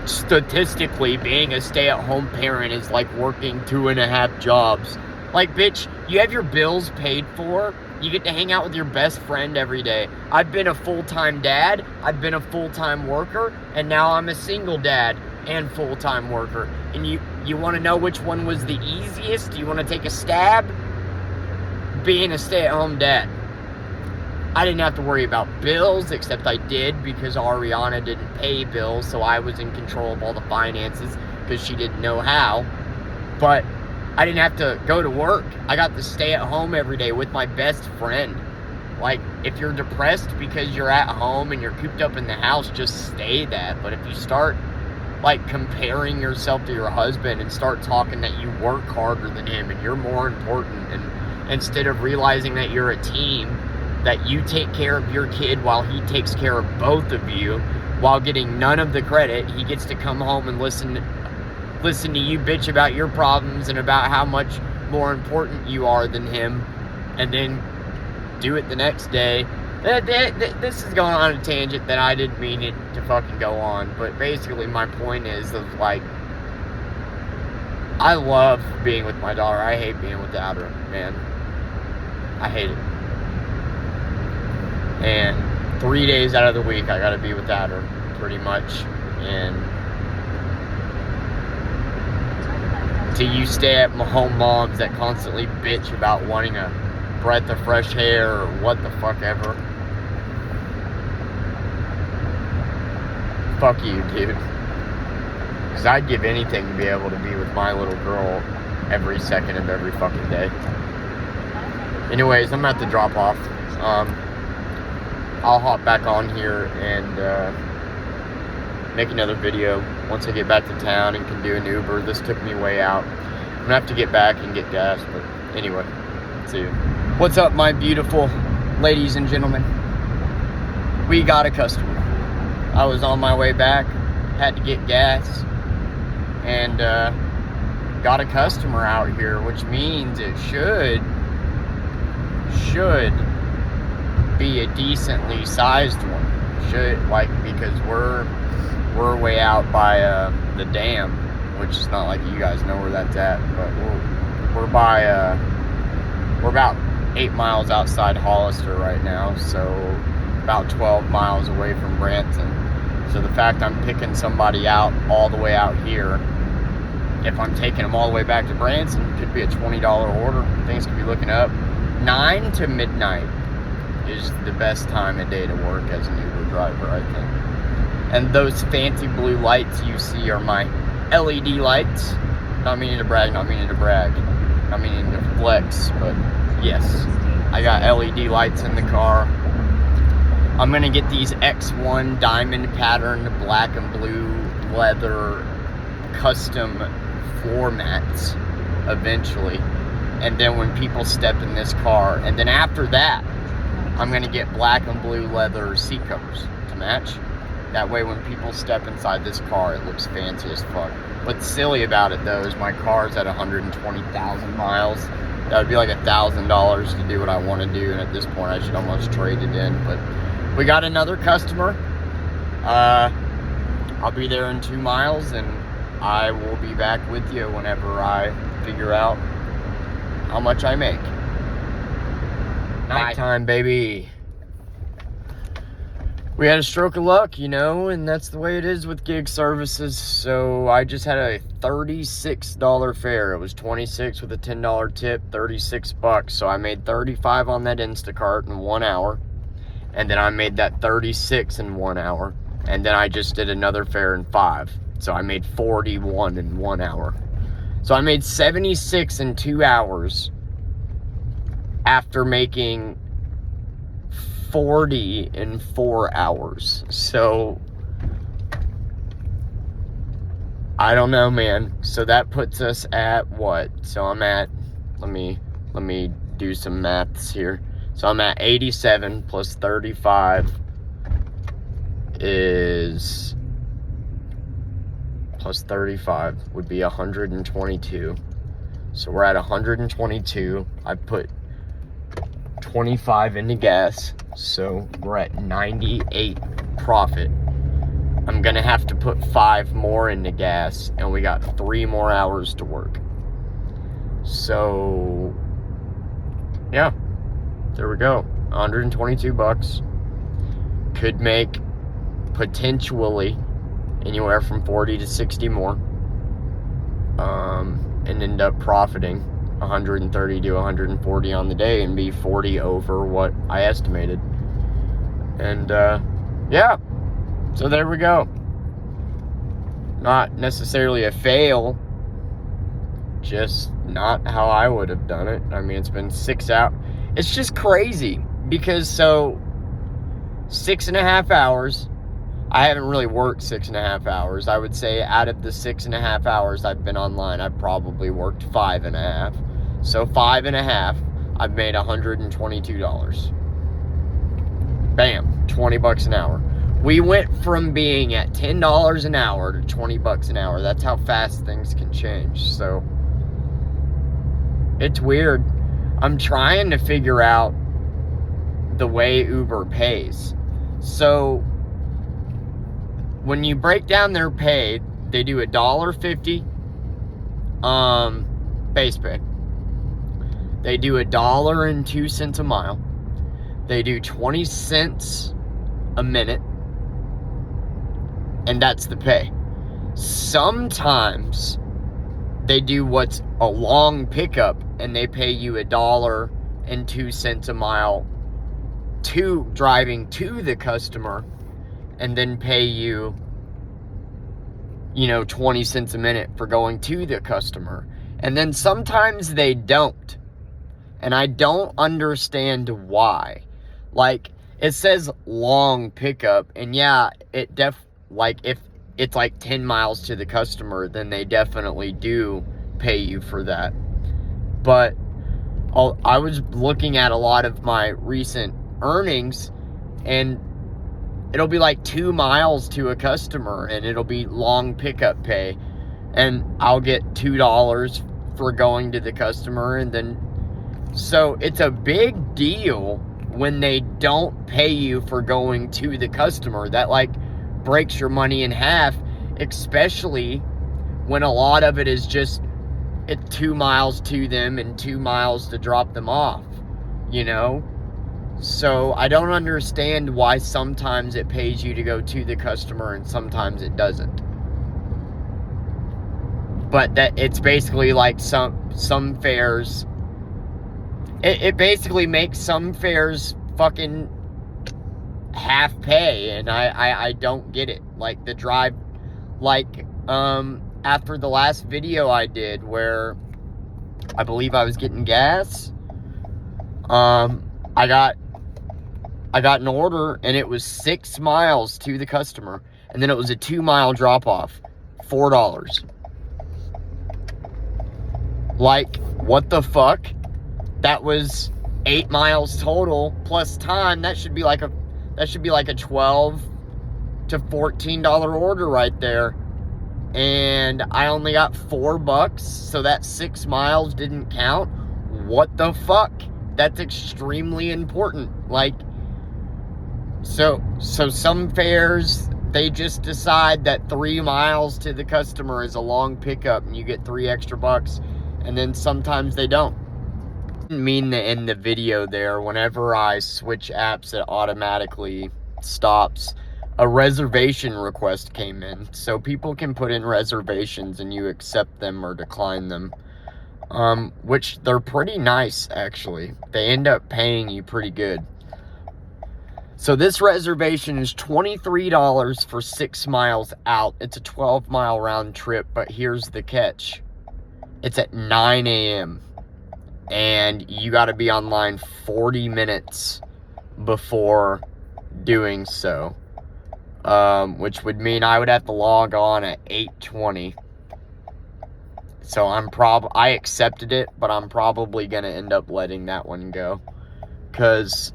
statistically, being a stay-at-home parent is like working 2.5 jobs. Like, bitch, you have your bills paid for. You get to hang out with your best friend every day. I've been a full-time dad. I've been a full-time worker. And now I'm a single dad and full-time worker. And you want to know which one was the easiest? You want to take a stab? Being a stay-at-home dad. I didn't have to worry about bills, except I did because Ariana didn't pay bills, so I was in control of all the finances because she didn't know how. But I didn't have to go to work. I got to stay at home every day with my best friend. Like, if you're depressed because you're at home and you're cooped up in the house, just stay that. But if you start, like, comparing yourself to your husband and start talking that you work harder than him and you're more important, and instead of realizing that you're a team, that you take care of your kid while he takes care of both of you, while getting none of the credit. He gets to come home and listen to you bitch about your problems and about how much more important you are than him, and then do it the next day. This is going on a tangent that I didn't mean it to fucking go on, but basically my point is of like, I love being with my daughter. I hate being without her, man. I hate it. And 3 days out of the week I gotta be without her, pretty much. And till you stay at home moms that constantly bitch about wanting a breath of fresh air or what the fuck ever. Fuck you, dude. Because I'd give anything to be able to be with my little girl every second of every fucking day. Anyways, I'm about to drop off. I'll hop back on here and make another video once I get back to town and can do an Uber. This took me way out. I'm gonna have to get back and get gas, but anyway, see you. What's up, my beautiful ladies and gentlemen? We got a customer. I was on my way back, had to get gas, and got a customer out here, which means it should be a decently sized one. Should, like, because we're way out by the dam, which is not like you guys know where that's at, but we're about 8 miles outside Hollister right now, so about 12 miles away from Branson. So the fact I'm picking somebody out all the way out here, if I'm taking them all the way back to Branson, could be a $20 order. Things could be looking up. 9 to midnight is the best time of day to work as an Uber driver, I think. And those fancy blue lights you see are my LED lights. Not meaning to brag, not meaning to flex, but yes, I got LED lights in the car. I'm gonna get these X1 diamond pattern black and blue leather custom floor mats eventually. And then when people step in this car, and then after that, I'm gonna get black and blue leather seat covers to match. That way when people step inside this car, it looks fancy as fuck. What's silly about it though is my car's at 120,000 miles. That would be like $1,000 to do what I want to do, and at this point I should almost trade it in. But we got another customer. I'll be there in 2 miles, and I will be back with you whenever I figure out how much I make. Nighttime, baby. We had a stroke of luck, you know, and that's the way it is with gig services. So I just had a $36 fare. It was 26 with a $10 tip, 36 bucks. So I made 35 on that Instacart in 1 hour. And then I made that 36 in 1 hour. And then I just did another fare in 5. So I made 41 in 1 hour. So I made 76 in 2 hours after making 40 in 4 hours. So I don't know, man. So that puts us at what? So I'm at, let me do some maths here. So I'm at 87 plus 35 is, plus 35 would be 122. So we're at 122. I put 25 into gas, so we're at 98 profit. I'm gonna have to put 5 more into gas, and we got 3 more hours to work. So yeah, there we go. 122 bucks. Could make potentially anywhere from 40 to 60 more, and end up profiting 130 to 140 on the day and be 40 over what I estimated. And yeah, so there we go. Not necessarily a fail, just not how I would have done it. I mean, it's been 6 hours. It's just crazy because so 6.5 hours. I haven't really worked 6.5 hours. I would say out of the 6.5 hours I've been online, I've probably worked 5.5. So 5.5, I've made $122. Bam, 20 bucks an hour. We went from being at $10 an hour to 20 bucks an hour. That's how fast things can change. So it's weird. I'm trying to figure out the way Uber pays. So when you break down their pay, they do $1.50 base pay. They do $1.02 a mile. They do 20 cents a minute. And that's the pay. Sometimes they do what's a long pickup and they pay you $1.02 a mile to driving to the customer, and then pay you, 20 cents a minute for going to the customer. And then sometimes they don't. And I don't understand why. Like, it says long pickup, and yeah, if it's like 10 miles to the customer, then they definitely do pay you for that. But I was looking at a lot of my recent earnings, and it'll be like 2 miles to a customer, and it'll be long pickup pay, and I'll get $2 for going to the customer. And then, so it's a big deal when they don't pay you for going to the customer. That like breaks your money in half, especially when a lot of it is just 2 miles to them and 2 miles to drop them off, So I don't understand why sometimes it pays you to go to the customer and sometimes it doesn't. But that it's basically like some fares. It basically makes some fares fucking half pay, and I don't get it. Like the drive, after the last video I did where I believe I was getting gas, I got an order and it was 6 miles to the customer, and then it was a 2 mile drop off, $4. Like, what the fuck? That was 8 miles total plus time. That should be like a $12 to $14 order right there. And I only got $4, so that 6 miles didn't count. What the fuck? That's extremely important. Like, so some fares, they just decide that 3 miles to the customer is a long pickup and you get $3 extra, and then sometimes they don't. I didn't mean to end the video there. Whenever I switch apps, it automatically stops. A reservation request came in, so people can put in reservations and you accept them or decline them, which they're pretty nice, actually. They end up paying you pretty good. So this reservation is $23 for 6 miles out. It's a 12-mile round trip, but here's the catch. It's at 9 a.m. and you got to be online 40 minutes before doing so. Which would mean I would have to log on at 8:20. So I accepted it, but I'm probably going to end up letting that one go. Because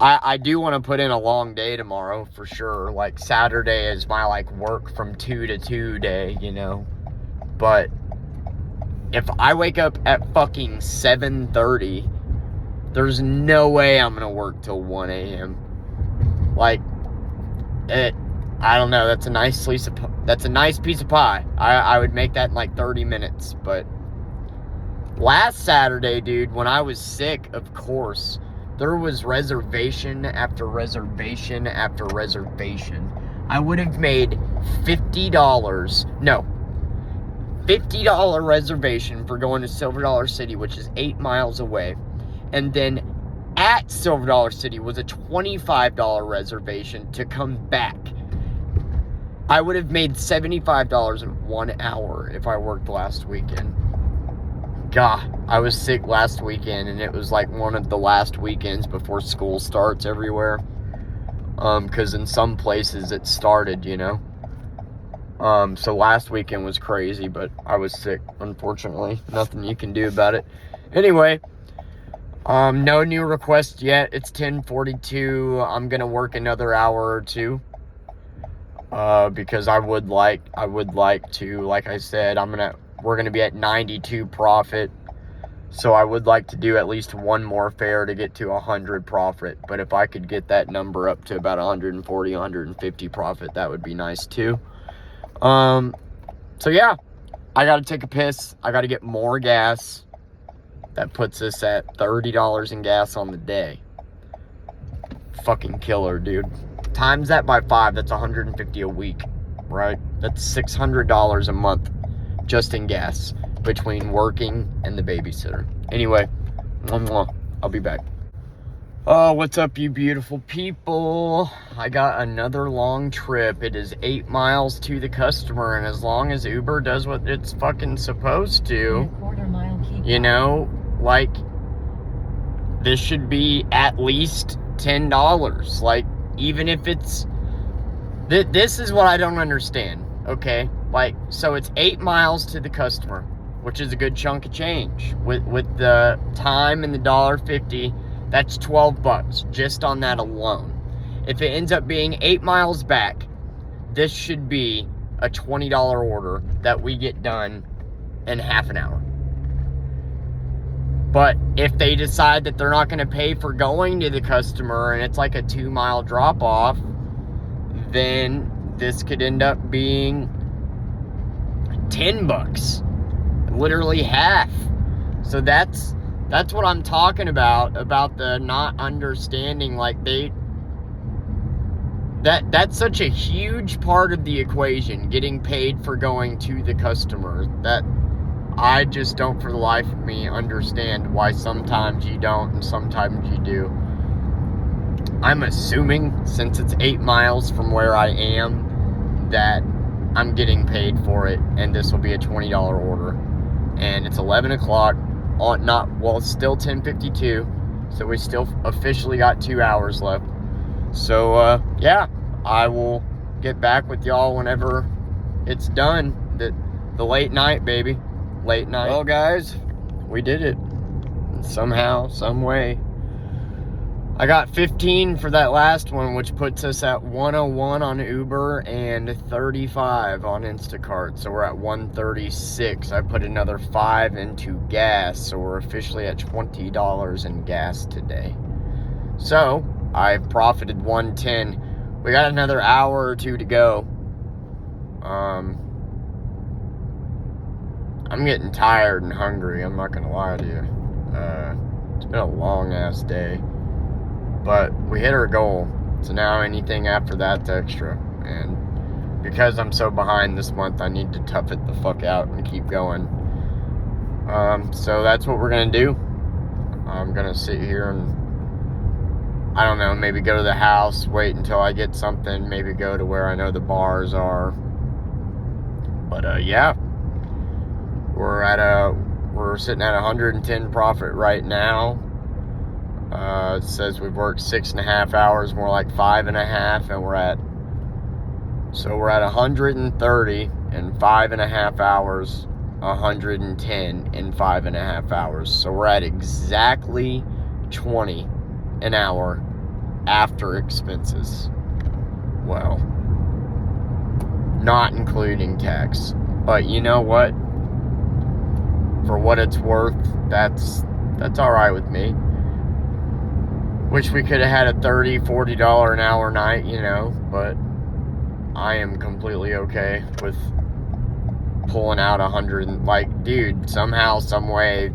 I do want to put in a long day tomorrow, for sure. Like, Saturday is my, work from 2 to 2 day, But if I wake up at fucking 7:30, there's no way I'm going to work till 1 a.m. I don't know, that's a nice piece of pie. I would make that in 30 minutes, but last Saturday, dude, when I was sick, of course, there was reservation after reservation after reservation. I would have made $50 reservation for going to Silver Dollar City, which is 8 miles away, and then at Silver Dollar City was a $25 reservation to come back. I would have made $75 in 1 hour if I worked last weekend. God, I was sick last weekend, and it was one of the last weekends before school starts everywhere. Because in some places it started, So last weekend was crazy, but I was sick, unfortunately. Nothing you can do about it. Anyway, No new requests yet. It's 10:42. I'm gonna work another hour or two. Because I would like to, like I said, we're gonna be at 92 profit. So I would like to do at least one more fare to get to 100 profit. But if I could get that number up to about 140, 150 profit, that would be nice too. So yeah, I gotta take a piss. I gotta get more gas. That puts us at $30 in gas on the day. Fucking killer, dude. Times that by 5, that's 150 a week, right? That's $600 a month just in gas between working and the babysitter. Anyway, I'll be back. Oh, what's up, you beautiful people? I got another long trip. It is 8 miles to the customer, and as long as Uber does what it's fucking supposed to, you know, like, this should be at least $10. Like, even if it's... This is what I don't understand, okay? Like, so it's 8 miles to the customer, which is a good chunk of change. With the time and the $1.50, that's $12 just on that alone. If it ends up being 8 miles back, this should be a $20 order that we get done in half an hour. But if they decide that they're not going to pay for going to the customer and it's like a 2-mile drop off, then this could end up being $10, literally half. So that's what I'm talking about the not understanding. Like, that's such a huge part of the equation, getting paid for going to the customer, that I just don't for the life of me understand why sometimes you don't and sometimes you do. I'm assuming, since it's 8 miles from where I am, that I'm getting paid for it, and this will be a $20 order. And it's 11 o'clock, it's still 10:52, so we still officially got 2 hours left. So, yeah, I will get back with y'all whenever it's done. The late night, baby. Late night. Well, guys, we did it. Somehow, some way. I got 15 for that last one, which puts us at 101 on Uber and 35 on Instacart. So we're at 136. I put another 5 into gas, so we're officially at $20 in gas today. So I've profited 110. We got another hour or two to go. I'm getting tired and hungry, I'm not gonna lie to you. It's been a long ass day. But we hit our goal, so now anything after that's extra. And because I'm so behind this month, I need to tough it the fuck out and keep going. So that's what we're gonna do. I'm gonna sit here and, I don't know, maybe go to the house, wait until I get something, maybe go to where I know the bars are. But yeah, we're sitting at 110 profit right now. It says we've worked 6.5 hours, more like 5.5, and we're at 130 in 5.5 hours, 110 in 5.5 hours. So we're at exactly 20 an hour after expenses. Well, not including tax. But you know what? For what it's worth, that's all right with me. Wish we could have had a $30, $40 an hour night, you know, but I am completely okay with pulling out 100. Like, dude, somehow, some way,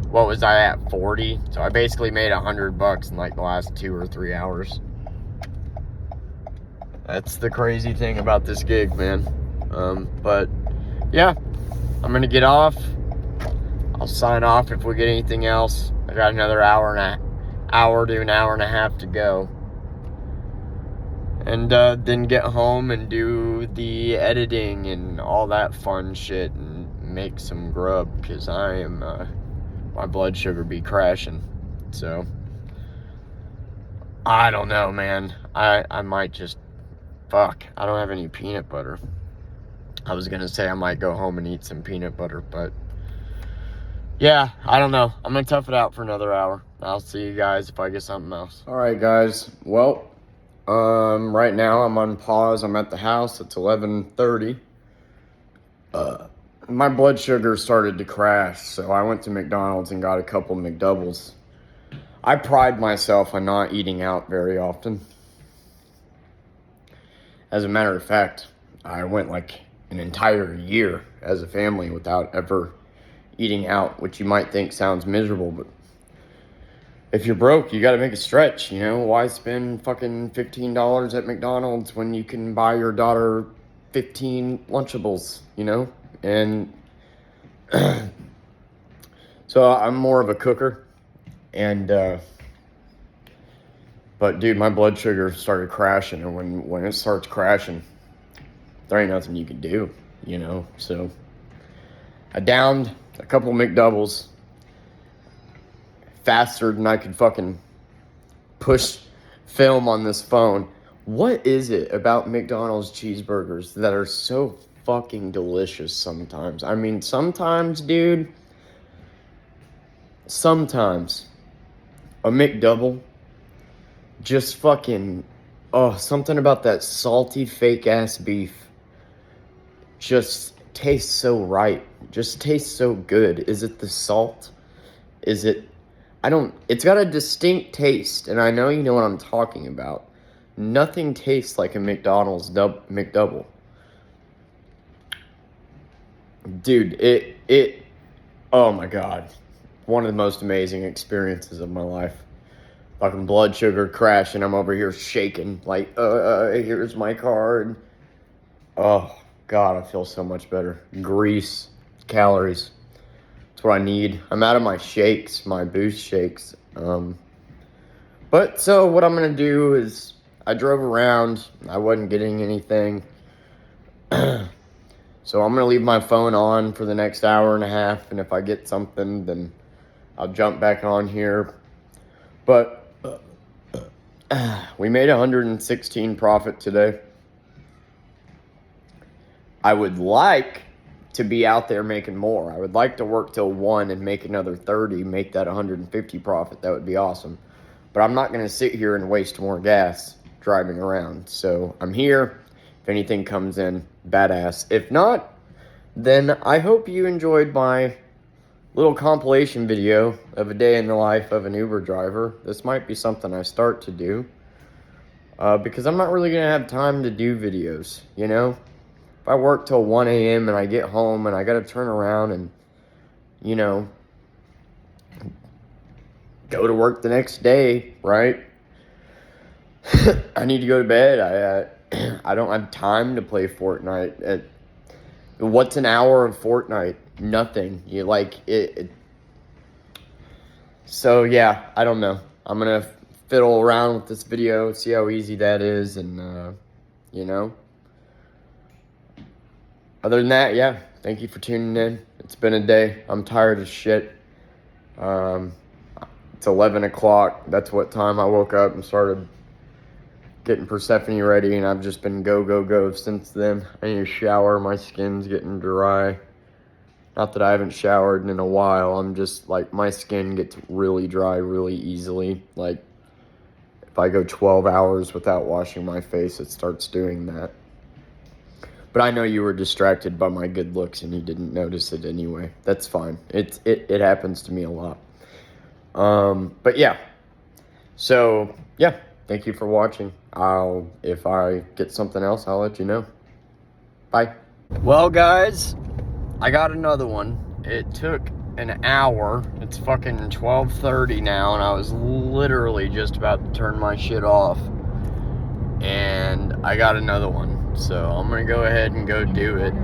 what was I at, 40? So I basically made $100 in like the last 2 or 3 hours. That's the crazy thing about this gig, man. But yeah, I'm gonna get off. I'll sign off if we get anything else. I got another hour to an hour and a half to go, and then get home and do the editing and all that fun shit and make some grub, because I am my blood sugar be crashing. So I don't know, man. I might just, fuck, I don't have any peanut butter. I was gonna say I might go home and eat some peanut butter, but yeah, I don't know. I'm gonna tough it out for another hour. I'll see you guys if I get something else. All right, guys. Well, right now I'm on pause. I'm at the house. It's 11:30. My blood sugar started to crash, so I went to McDonald's and got a couple McDoubles. I pride myself on not eating out very often. As a matter of fact, I went like an entire year as a family without ever eating out, which you might think sounds miserable, but if you're broke, you gotta make a stretch, you know? Why spend fucking $15 at McDonald's when you can buy your daughter 15 Lunchables, you know? And so I'm more of a cooker, and but dude, my blood sugar started crashing, and when it starts crashing, there ain't nothing you can do, you know? So I downed a couple McDoubles faster than I could fucking push film on this phone. What is it about McDonald's cheeseburgers that are so fucking delicious sometimes? I mean, sometimes, dude, sometimes a McDouble just fucking, oh, something about that salty fake ass beef just tastes so right. Just tastes so good. Is it the salt? Is it, it's got a distinct taste, and I know you know what I'm talking about. Nothing tastes like a McDonald's McDouble. Dude, oh my God. One of the most amazing experiences of my life. Fucking blood sugar crashing. I'm over here shaking like, here's my card. Oh God, I feel so much better. Grease, calories. That's what I need. I'm out of my shakes, my boost shakes. But so what I'm gonna do is I drove around. I wasn't getting anything. So I'm gonna leave my phone on for the next hour and a half, and if I get something, then I'll jump back on here. But we made 116 profit today. I would like to be out there making more. I would like to work till 1 and make another 30, make that 150 profit. That would be awesome. But I'm not going to sit here and waste more gas driving around. So I'm here. If anything comes in, badass. If not, then I hope you enjoyed my little compilation video of a day in the life of an Uber driver. This might be something I start to do. Because I'm not really going to have time to do videos, you know? If I work till 1 a.m. and I get home and I got to turn around and, you know, go to work the next day, right? I need to go to bed. I don't have time to play Fortnite. What's an hour of Fortnite? Nothing. You like it. So yeah, I don't know. I'm gonna fiddle around with this video, see how easy that is, and you know. Other than that, yeah, thank you for tuning in. It's been a day. I'm tired as shit. It's 11 o'clock. That's what time I woke up and started getting Persephone ready, and I've just been go since then. I need a shower. My skin's getting dry. Not that I haven't showered in a while. I'm just, like, my skin gets really dry really easily. Like, if I go 12 hours without washing my face, it starts doing that. But I know you were distracted by my good looks and you didn't notice it anyway. That's fine. It happens to me a lot. But yeah. So, yeah. Thank you for watching. If I get something else, I'll let you know. Bye. Well, guys, I got another one. It took an hour. It's fucking 12:30 now, and I was literally just about to turn my shit off. And I got another one. So I'm gonna go ahead and go do it.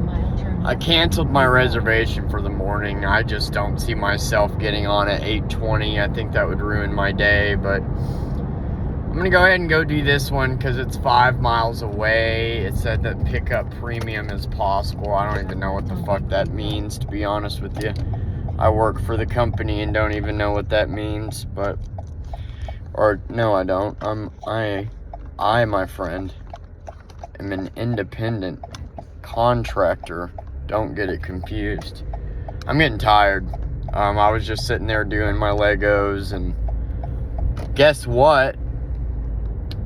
I canceled my reservation for the morning. I just don't see myself getting on at 8:20. I think that would ruin my day, but I'm gonna go ahead and go do this one because it's 5 miles away. It said that pickup premium is possible. I don't even know what the fuck that means, to be honest with you. I work for the company and don't even know what that means, but, or no, I don't. I, my friend, am an independent contractor. Don't get it confused. I'm getting tired. I was just sitting there doing my Legos, and guess what?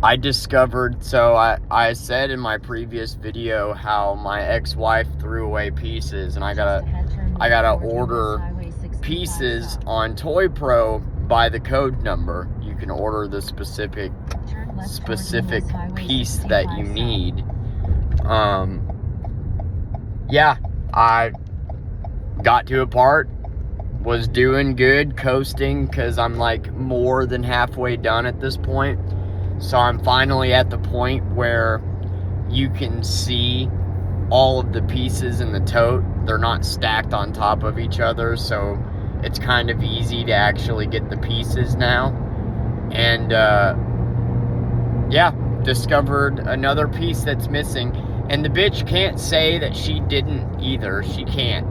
I discovered, so I said in my previous video how my ex-wife threw away pieces, and I gotta order pieces on Toy Pro by the code number. You can order the specific piece that you need. Yeah, I got to a part, was doing good, coasting, because I'm like more than halfway done at this point. So I'm finally at the point where you can see all of the pieces in the tote. They're not stacked on top of each other, so it's kind of easy to actually get the pieces now. And yeah, discovered another piece that's missing. And the bitch can't say that she didn't either. She can't.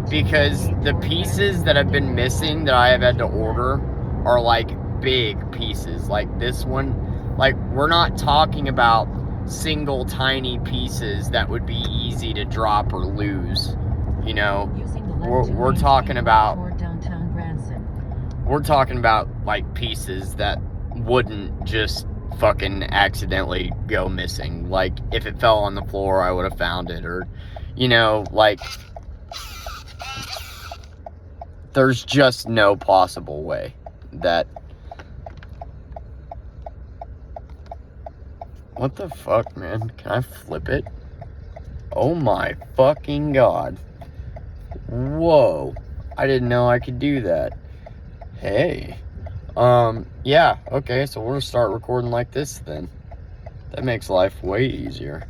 Because the pieces that have been missing that I have had to order are like big pieces. Like this one, like we're not talking about single tiny pieces that would be easy to drop or lose. You know, we're talking about like pieces that wouldn't just fucking accidentally go missing. Like if it fell on the floor, I would have found it, or you know, like there's just no possible way that. What the fuck, man? Can I flip it? Oh my fucking god. Whoa. I didn't know I could do that. Hey. Yeah, okay, so we're gonna start recording like this then. That makes life way easier.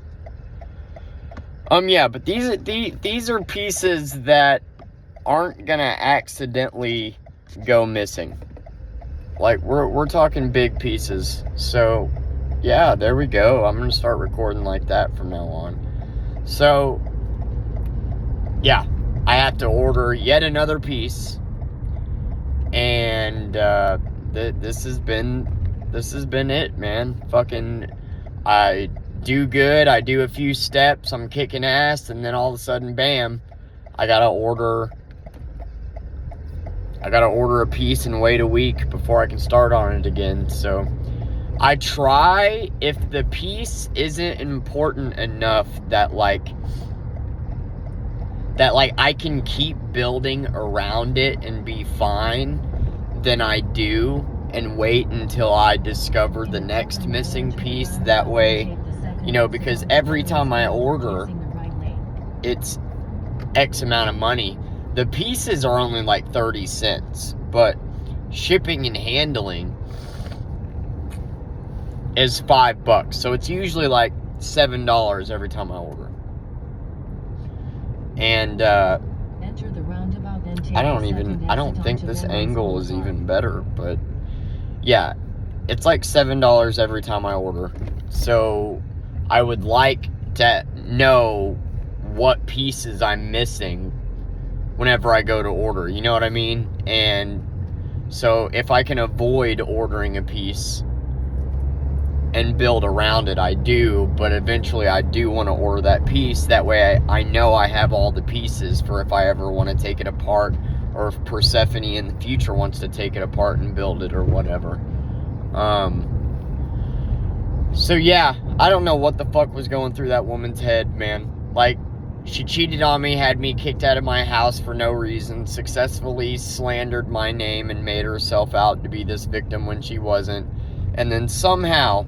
Yeah, but these are pieces that aren't gonna accidentally go missing. Like we're talking big pieces. So yeah, there we go. I'm gonna start recording like that from now on. So yeah, I have to order yet another piece, and this has been it, man. Fucking, I do good. I do a few steps. I'm kicking ass, and then all of a sudden, bam! I gotta order a piece and wait a week before I can start on it again. So I try, if the piece isn't important enough that I can keep building around it and be fine, then I do, and wait until I discover the next missing piece. That way, you know, because every time I order, it's X amount of money. The pieces are only like 30 cents, but shipping and handling is $5. So it's usually like $7 every time I order. And I don't think this angle is even better, but yeah, it's like $7 every time I order. So I would like to know what pieces I'm missing whenever I go to order, you know what I mean? And so if I can avoid ordering a piece and build around it, I do, but eventually I do want to order that piece. That way I know I have all the pieces for if I ever want to take it apart, or if Persephone in the future wants to take it apart and build it or whatever. So yeah, I don't know what the fuck was going through that woman's head, man. Like, she cheated on me, had me kicked out of my house for no reason, successfully slandered my name and made herself out to be this victim when she wasn't. And then somehow,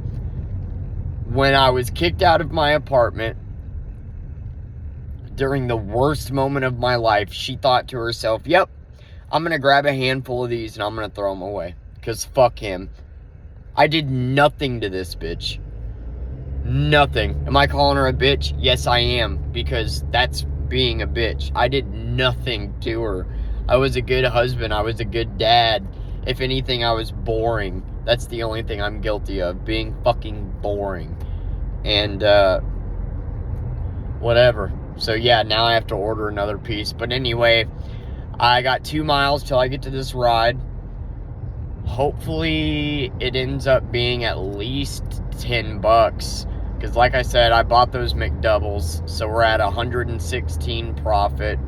when I was kicked out of my apartment during the worst moment of my life, she thought to herself, yep, I'm going to grab a handful of these and I'm going to throw them away. Because fuck him. I did nothing to this bitch. Nothing. Am I calling her a bitch? Yes, I am. Because that's being a bitch. I did nothing to her. I was a good husband. I was a good dad. If anything, I was boring. That's the only thing I'm guilty of. Being fucking boring. And, whatever. So, yeah, now I have to order another piece. But anyway, I got 2 miles till I get to this ride. Hopefully, it ends up being at least $10. Because, like I said, I bought those McDoubles. So, we're at 116 profit.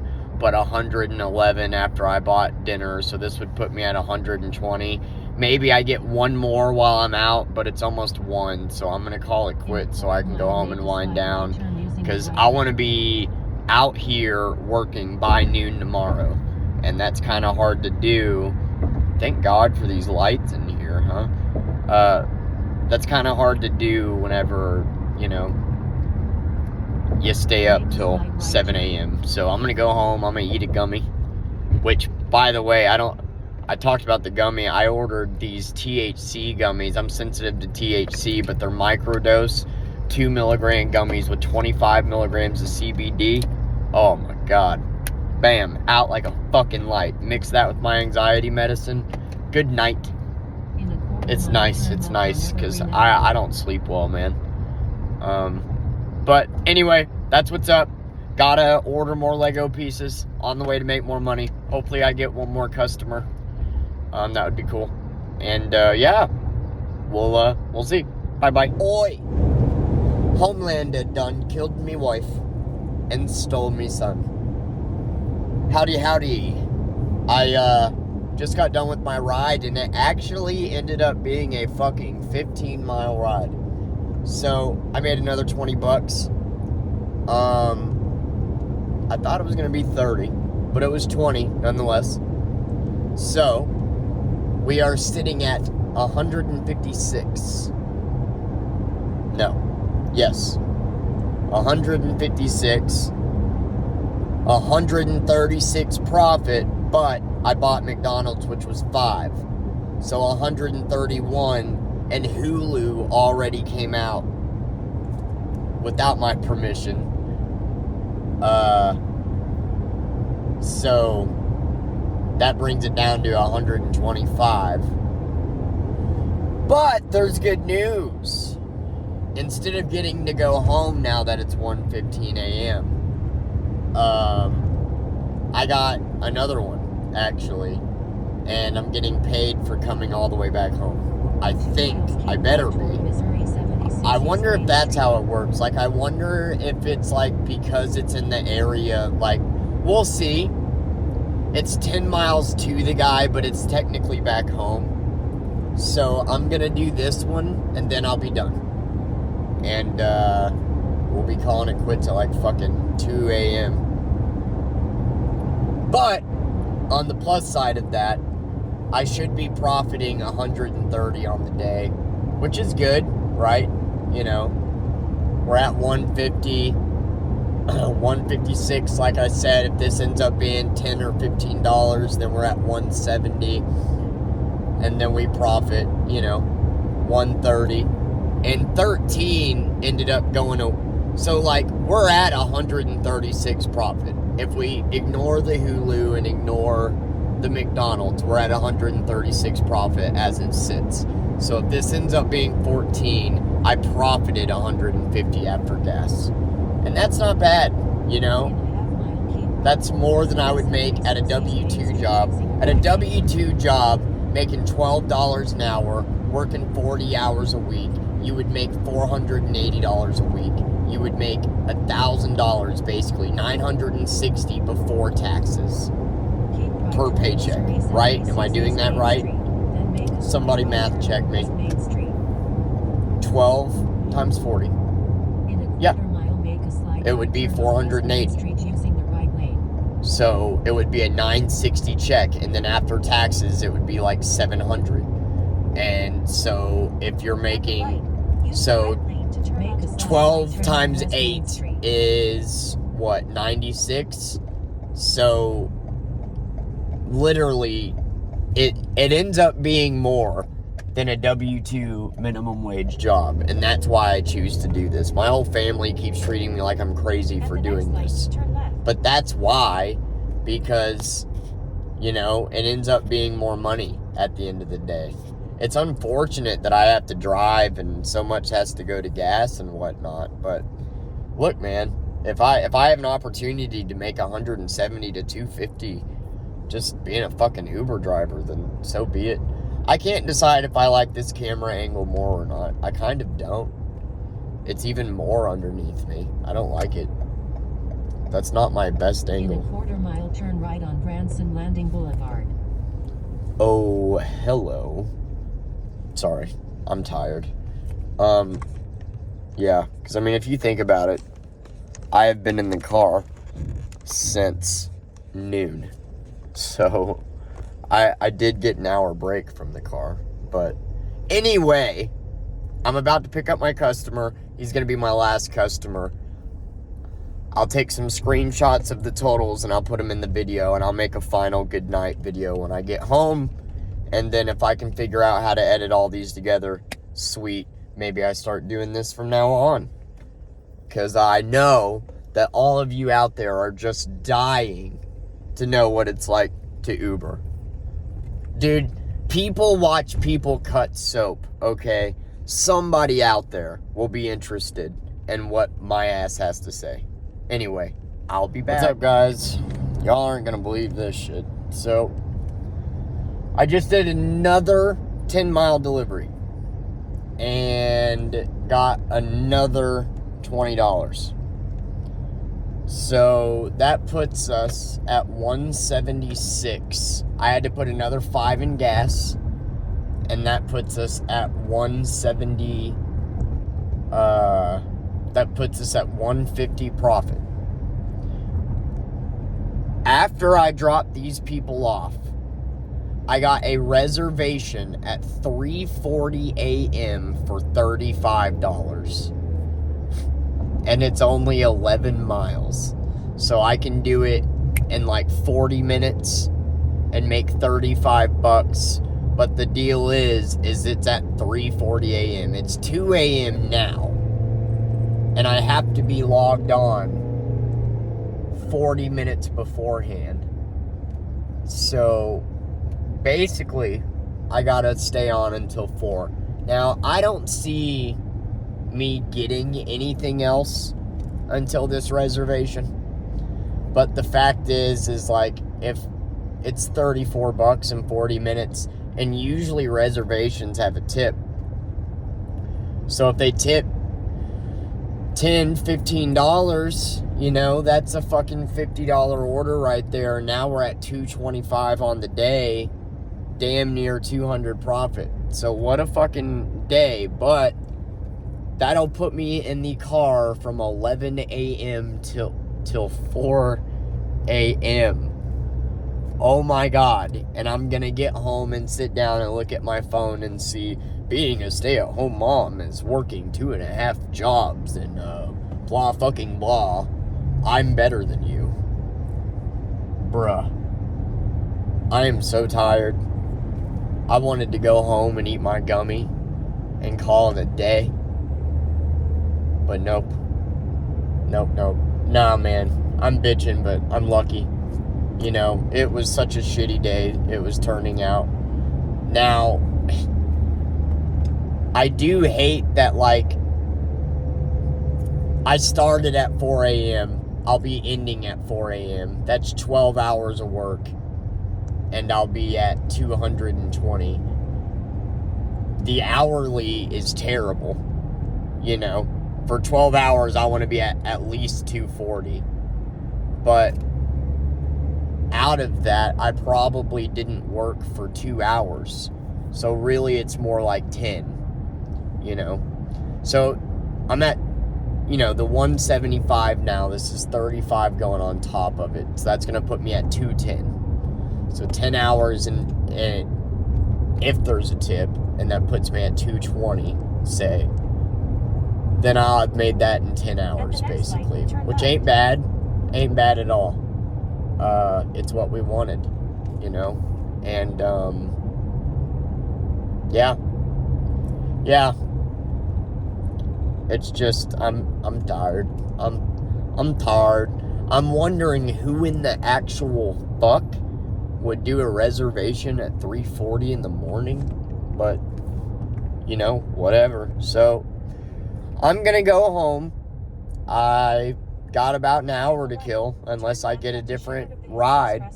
but 111 after I bought dinner, so this would put me at 120. Maybe I get one more while I'm out, but it's almost 1, so I'm going to call it quits so I can go home and wind down, because I want to be out here working by noon tomorrow, and that's kind of hard to do. Thank God for these lights in here, huh? That's kind of hard to do whenever, you know, you stay up till 7 a.m. So I'm going to go home. I'm going to eat a gummy, which, by the way, I talked about the gummy. I ordered these THC gummies. I'm sensitive to THC, but they're microdose, 2 milligram gummies with 25 milligrams of CBD. Oh my God. Bam. Out like a fucking light. Mix that with my anxiety medicine. Good night. It's nice. It's nice because I don't sleep well, man. But anyway, that's what's up. Gotta order more Lego pieces on the way to make more money. Hopefully I get one more customer. That would be cool. And yeah, we'll see. Bye-bye. Oi! Homelander done killed me wife and stole me son. Howdy, howdy. I just got done with my ride, and it actually ended up being a fucking 15-mile ride. So I made another 20 bucks. I thought it was gonna be 30, but it was 20 nonetheless. So we are sitting at 156. No. Yes. 156. 136 profit, but I bought McDonald's, which was 5. So 131, and Hulu already came out without my permission. So that brings it down to 125. But there's good news. Instead of getting to go home now that it's 1:15 a.m., I got another one, actually, and I'm getting paid for coming all the way back home. I think. I better be. I wonder if that's how it works. Like, I wonder if it's, like, because it's in the area, like, we'll see. It's 10 miles to the guy, but it's technically back home. So, I'm gonna do this one, and then I'll be done. And, we'll be calling it quits at, like, fucking 2 a.m. But, on the plus side of that, I should be profiting 130 on the day, which is good, right? You know, we're at 150, 156, like I said. If this ends up being $10 or $15, then we're at 170, and then we profit, you know, 130, and 13 ended up going to, so like, we're at 136 profit. If we ignore the Hulu and ignore the McDonald's, we're at 136 profit as it sits. So if this ends up being 14, I profited 150 after gas. And that's not bad, you know? That's more than I would make at a W-2 job. At a W-2 job, making $12 an hour, working 40 hours a week, you would make $480 a week. You would make $1,000, basically, $960 before taxes per paycheck, right? Am I doing that right? Somebody math check me. 12 times 40. Yeah. It would be 480. So it would be a 960 check, and then after taxes, it would be like 700. And so if you're making, so 12 times 8 is what, 96? So literally it ends up being more than a W-2 minimum wage job, and that's why I choose to do this. My whole family keeps treating me like I'm crazy for doing this, but that's why, because, you know, it ends up being more money at the end of the day. It's unfortunate that I have to drive and so much has to go to gas and whatnot, but look, man, if I have an opportunity to make 170 to 250 just being a fucking Uber driver, then so be it. I can't decide if I like this camera angle more or not. I kind of don't. It's even more underneath me. I don't like it. That's not my best angle. In a quarter-mile, turn right on Branson Landing Boulevard. Oh, hello. Sorry, I'm tired. Yeah, because I mean, if you think about it, I have been in the car since noon. So, I did get an hour break from the car. But anyway, I'm about to pick up my customer. He's going to be my last customer. I'll take some screenshots of the totals and I'll put them in the video, and I'll make a final good night video when I get home. And then if I can figure out how to edit all these together, sweet. Maybe I start doing this from now on. Because I know that all of you out there are just dying to know what it's like to Uber. Dude, people watch people cut soap, okay? Somebody out there will be interested in what my ass has to say. Anyway, I'll be back. What's up, guys? Y'all aren't gonna believe this shit. So, I just did another 10-mile delivery and got another $20. So that puts us at 176. I had to put another 5 in gas, and that puts us at 170. That puts us at 150 profit. After I dropped these people off, I got a reservation at 3:40 a.m. for $35. And it's only 11 miles. So I can do it in like 40 minutes and make $35. But the deal is it's at 3:40 a.m. It's 2 a.m. now. And I have to be logged on 40 minutes beforehand. So basically, I gotta stay on until 4. Now, I don't see me getting anything else until this reservation. But the fact is like, if it's $34 in 40 minutes, and usually reservations have a tip. So if they tip $10, $15, you know, that's a fucking $50 order right there. Now we're at $225 on the day, damn near 200 profit. So what a fucking day. But that'll put me in the car from 11 a.m. till 4 a.m. Oh my God. And I'm gonna get home and sit down and look at my phone and see, being a stay-at-home mom is working 2.5 jobs and blah fucking blah. I'm better than you. Bruh. I am so tired. I wanted to go home and eat my gummy and call it a day. But nope. Nope. Nah, man. I'm bitching, but I'm lucky. You know, it was such a shitty day it was turning out. Now, I do hate that, like, I started at 4 a.m. I'll be ending at 4 a.m. That's 12 hours of work. And I'll be at 220. The hourly is terrible. You know, for 12 hours, I want to be at least 240. But out of that, I probably didn't work for 2 hours. So really, it's more like 10. You know, so I'm at, you know, the 175 now. This is 35 going on top of it. So that's going to put me at 210. So 10 hours, and if there's a tip, and that puts me at 220, say, then I'll have made that in 10 hours, basically. Which ain't bad. Ain't bad at all. It's what we wanted, you know? And, yeah. It's just, I'm tired. I'm tired. I'm wondering who in the actual fuck would do a reservation at 3:40 in the morning. But, you know, whatever. So, I'm gonna go home. I got about an hour to kill, unless I get a different ride.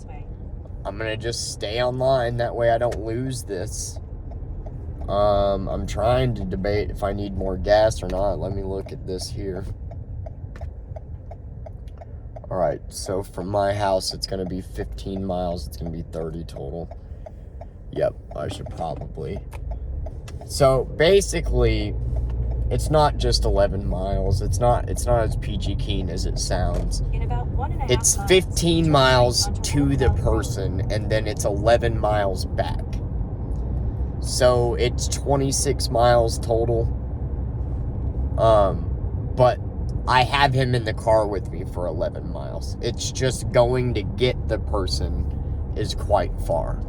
I'm gonna just stay online. That way I don't lose this. I'm trying to debate if I need more gas or not. Let me look at this here. Alright, so from my house, it's going to be 15 miles. It's going to be 30 total. Yep, I should probably. So, basically, it's not just 11 miles. It's not as peachy keen as it sounds. In about 1.5 It's miles, 15 turn miles right onto to the Old Town Road. person, and then it's 11 miles back. So, it's 26 miles total. But I have him in the car with me for 11 miles. It's just going to get the person is quite far.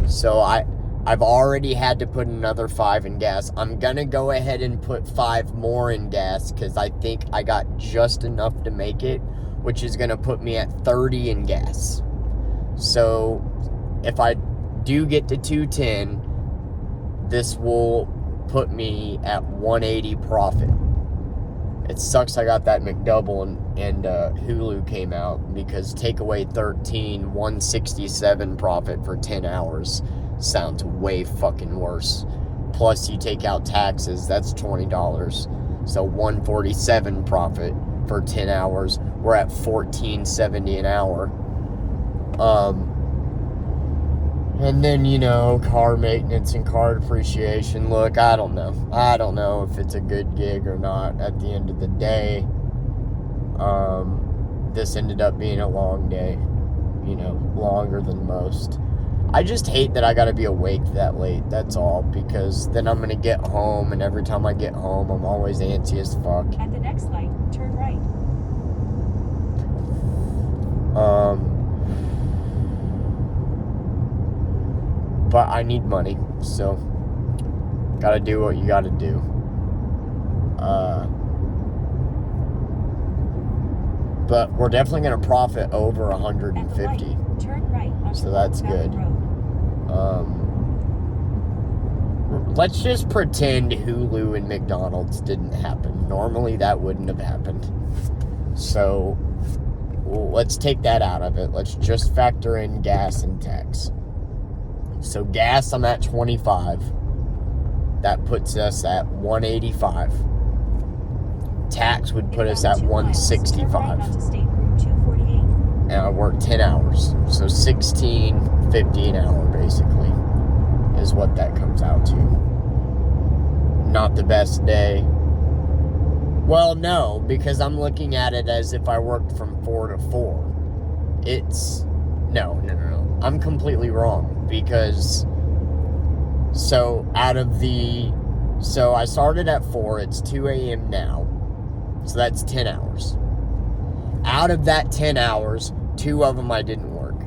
So I've already had to put another 5 in gas. I'm going to go ahead and put 5 more in gas because I think I got just enough to make it, which is going to put me at 30 in gas. So if I do get to 210, this will put me at 180 profit. It sucks I got that McDouble and Hulu came out because take away 13, 167 profit for 10 hours sounds way fucking worse. Plus you take out taxes, that's $20. So 147 profit for 10 hours. We're at $14.70 an hour. And then, you know, car maintenance and car depreciation. Look, I don't know if it's a good gig or not at the end of the day. This ended up being a long day, you know, longer than most. I just hate that I gotta be awake that late, that's all, because then I'm gonna get home, and every time I get home, I'm always antsy as fuck. At the next light, turn right. But I need money, so gotta do what you gotta do. But we're definitely gonna profit over 150. At the light, turn right onto So that's Old Town good. Road. Let's just pretend Hulu and McDonald's didn't happen. Normally that wouldn't have happened. So let's take that out of it. Let's just factor in gas and tax. So gas, I'm at 25. That puts us at 185. Tax would put us at 165. And I work 10 hours. So $16.50 an hour, basically, is what that comes out to. Not the best day. Well, no, because I'm looking at it as if I worked from 4 to 4. It's... No. I'm completely wrong, because... So, So, I started at 4. It's 2 a.m. now. So, that's 10 hours. Out of that 10 hours, 2 of them I didn't work.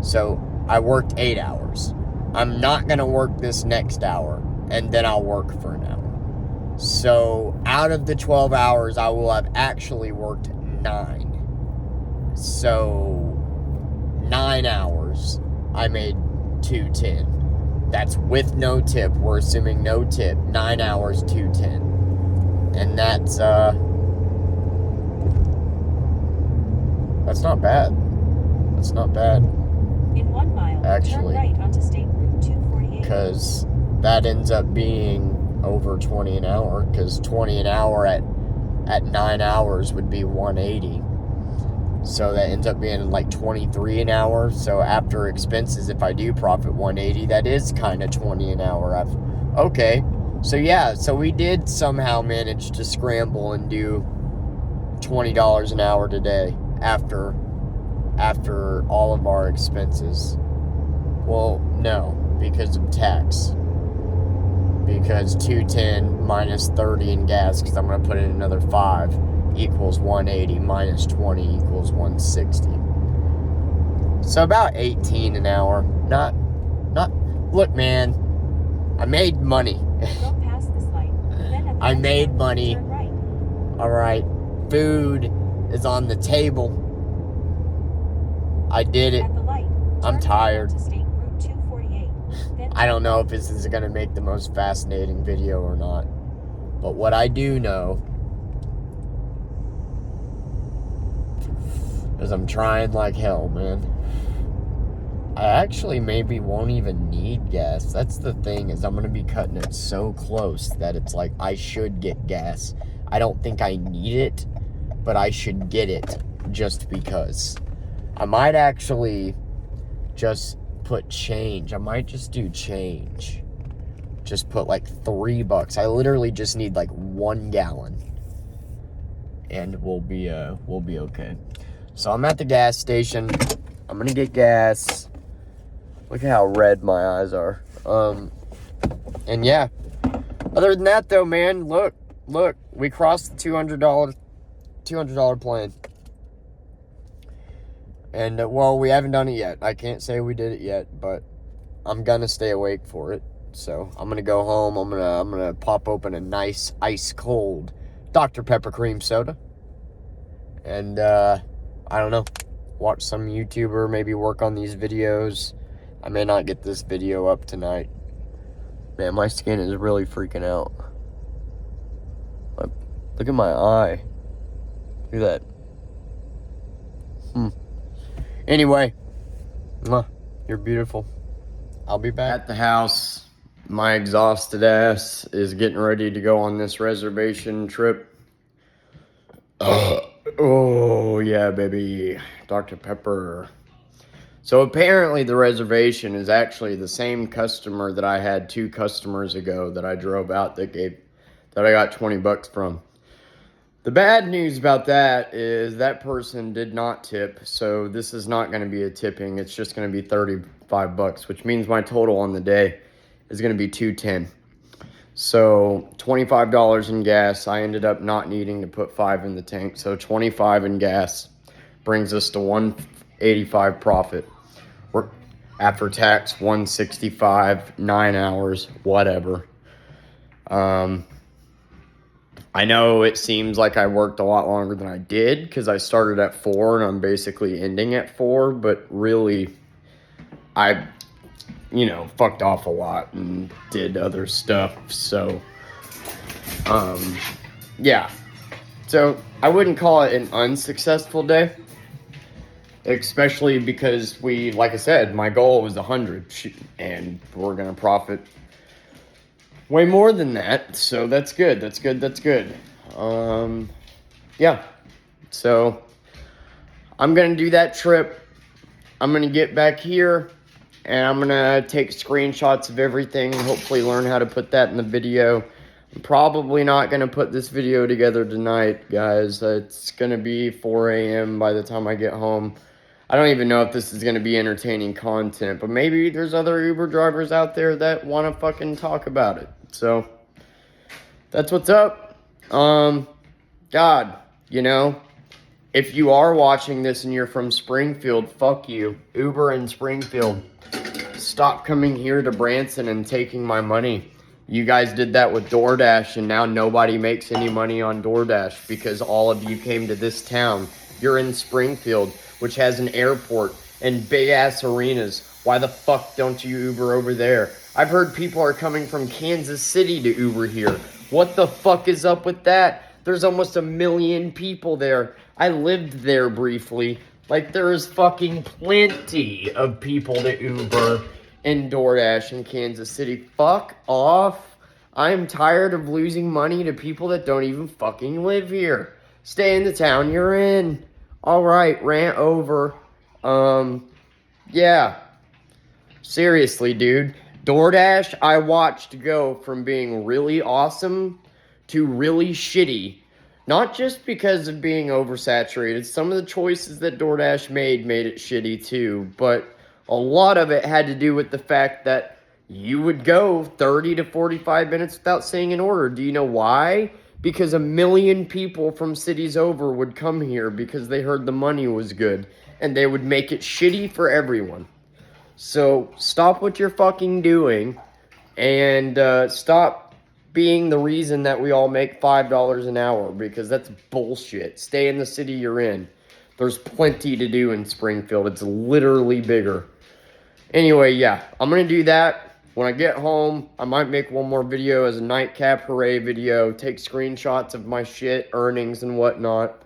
So, I worked 8 hours. I'm not going to work this next hour, and then I'll work for an hour. So, out of the 12 hours, I will have actually worked 9. So, 9 hours, I made $210. That's with no tip. We're assuming no tip. 9 hours, $210. And that's not bad. That's not bad. In 1 mile, actually, turn right onto State Route 248. Because that ends up being over 20 an hour. Because 20 an hour at 9 hours would be 180. So that ends up being like 23 an hour. So after expenses, if I do profit 180, that is kind of 20 an hour. Okay. So yeah, so we did somehow manage to scramble and do $20 an hour today after all of our expenses. Well, no, because of tax. Because 210 minus 30 in gas, because I'm going to put in another 5, equals 180, minus 20 equals 160. So about 18 an hour. Not, look, man, I made money. Go past this light. Then at the I next made light, money. turn right. Alright, food is on the table. I did it. At the light, I'm turn tired. right onto State Route 248. Then I don't know if this is going to make the most fascinating video or not. But what I do know is I'm trying like hell, man. I actually maybe won't even need gas. That's the thing, is I'm going to be cutting it so close that it's like I should get gas. I don't think I need it, but I should get it just because. I might actually just put change. I might just do change. Just put like $3. I literally just need like 1 gallon. And we'll be okay. So I'm at the gas station. I'm gonna get gas. Look at how red my eyes are. And yeah. Other than that though, man, look, we crossed the $200 plan. And well, we haven't done it yet. I can't say we did it yet, but I'm gonna stay awake for it. So I'm gonna go home. I'm gonna pop open a nice ice cold Dr. Pepper cream soda. And I don't know, watch some YouTuber, maybe work on these videos. I may not get this video up tonight. Man, my skin is really freaking out. Look at my eye. Look at that. Anyway, you're beautiful. I'll be back at the house. My exhausted ass is getting ready to go on this reservation trip. Oh, yeah, baby. Dr. Pepper. So apparently the reservation is actually the same customer that I had 2 customers ago that I drove out that I got $20 from. The bad news about that is that person did not tip, so this is not going to be a tipping. It's just going to be $35, which means my total on the day is going to be $210. So $25 in gas. I ended up not needing to put 5 in the tank, so $25 in gas brings us to $185 profit. We're after tax $165, 9 hours, whatever. I know it seems like I worked a lot longer than I did because I started at 4 and I'm basically ending at 4, but really I fucked off a lot and did other stuff. So yeah. So I wouldn't call it an unsuccessful day, especially because like I said, my goal was 100 and we're going to profit way more than that. So that's good. Yeah. So I'm going to do that trip. I'm going to get back here and I'm going to take screenshots of everything, hopefully learn how to put that in the video. I'm probably not going to put this video together tonight, guys. It's going to be 4 a.m. by the time I get home. I don't even know if this is going to be entertaining content, but maybe there's other Uber drivers out there that want to fucking talk about it. So that's what's up. God, if you are watching this and you're from Springfield, fuck you. Uber in Springfield. Stop coming here to Branson and taking my money. You guys did that with DoorDash, and now nobody makes any money on DoorDash because all of you came to this town. You're in Springfield, which has an airport and big-ass arenas. Why the fuck don't you Uber over there? I've heard people are coming from Kansas City to Uber here. What the fuck is up with that? There's almost 1 million people there. I lived there briefly. Like, there is fucking plenty of people to Uber and DoorDash in Kansas City. Fuck off. I'm tired of losing money to people that don't even fucking live here. Stay in the town you're in. Alright, rant over. Yeah. Seriously, dude. DoorDash, I watched go from being really awesome to really shitty. Not just because of being oversaturated. Some of the choices that DoorDash made it shitty too. But a lot of it had to do with the fact that you would go 30 to 45 minutes without seeing an order. Do you know why? Because 1 million people from cities over would come here because they heard the money was good. And they would make it shitty for everyone. So stop what you're fucking doing. And stop being the reason that we all make $5 an hour. Because that's bullshit. Stay in the city you're in. There's plenty to do in Springfield. It's literally bigger. Anyway, yeah, I'm going to do that. When I get home, I might make one more video as a nightcap hooray video. Take screenshots of my shit, earnings, and whatnot.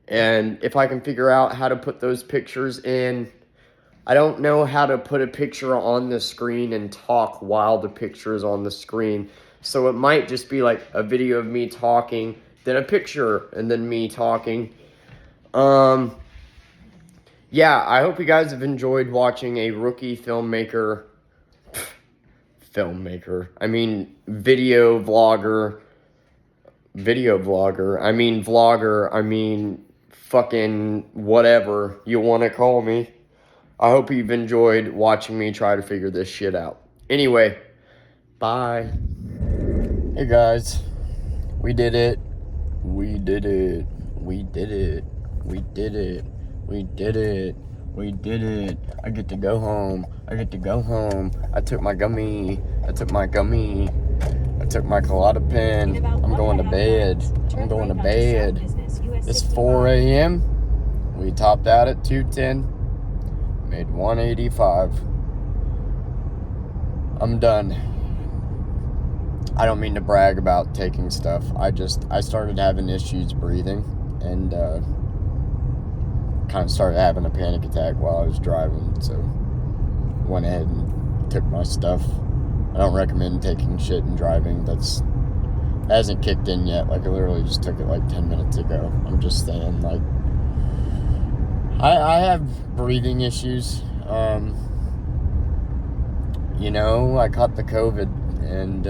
And if I can figure out how to put those pictures in. I don't know how to put a picture on the screen and talk while the picture is on the screen. So it might just be like a video of me talking, then a picture, and then me talking. Yeah, I hope you guys have enjoyed watching a rookie filmmaker, I mean, vlogger, I mean, fucking whatever you want to call me. I hope you've enjoyed watching me try to figure this shit out. Anyway, bye. Hey guys, we did it. We did it. We did it. We did it. We did it. We did it. I get to go home. I get to go home. I took my gummy. I took my gummy. I took my Klonopin. I'm going to bed. I'm going to bed. It's 4 a.m. We topped out at 210. Made 185. I'm done. I don't mean to brag about taking stuff. I started having issues breathing and kind of started having a panic attack while I was driving. So went ahead and took my stuff. I don't recommend taking shit and driving. That hasn't kicked in yet. Like, I literally just took it like 10 minutes ago. I'm just saying, like, I have breathing issues. I caught the COVID, and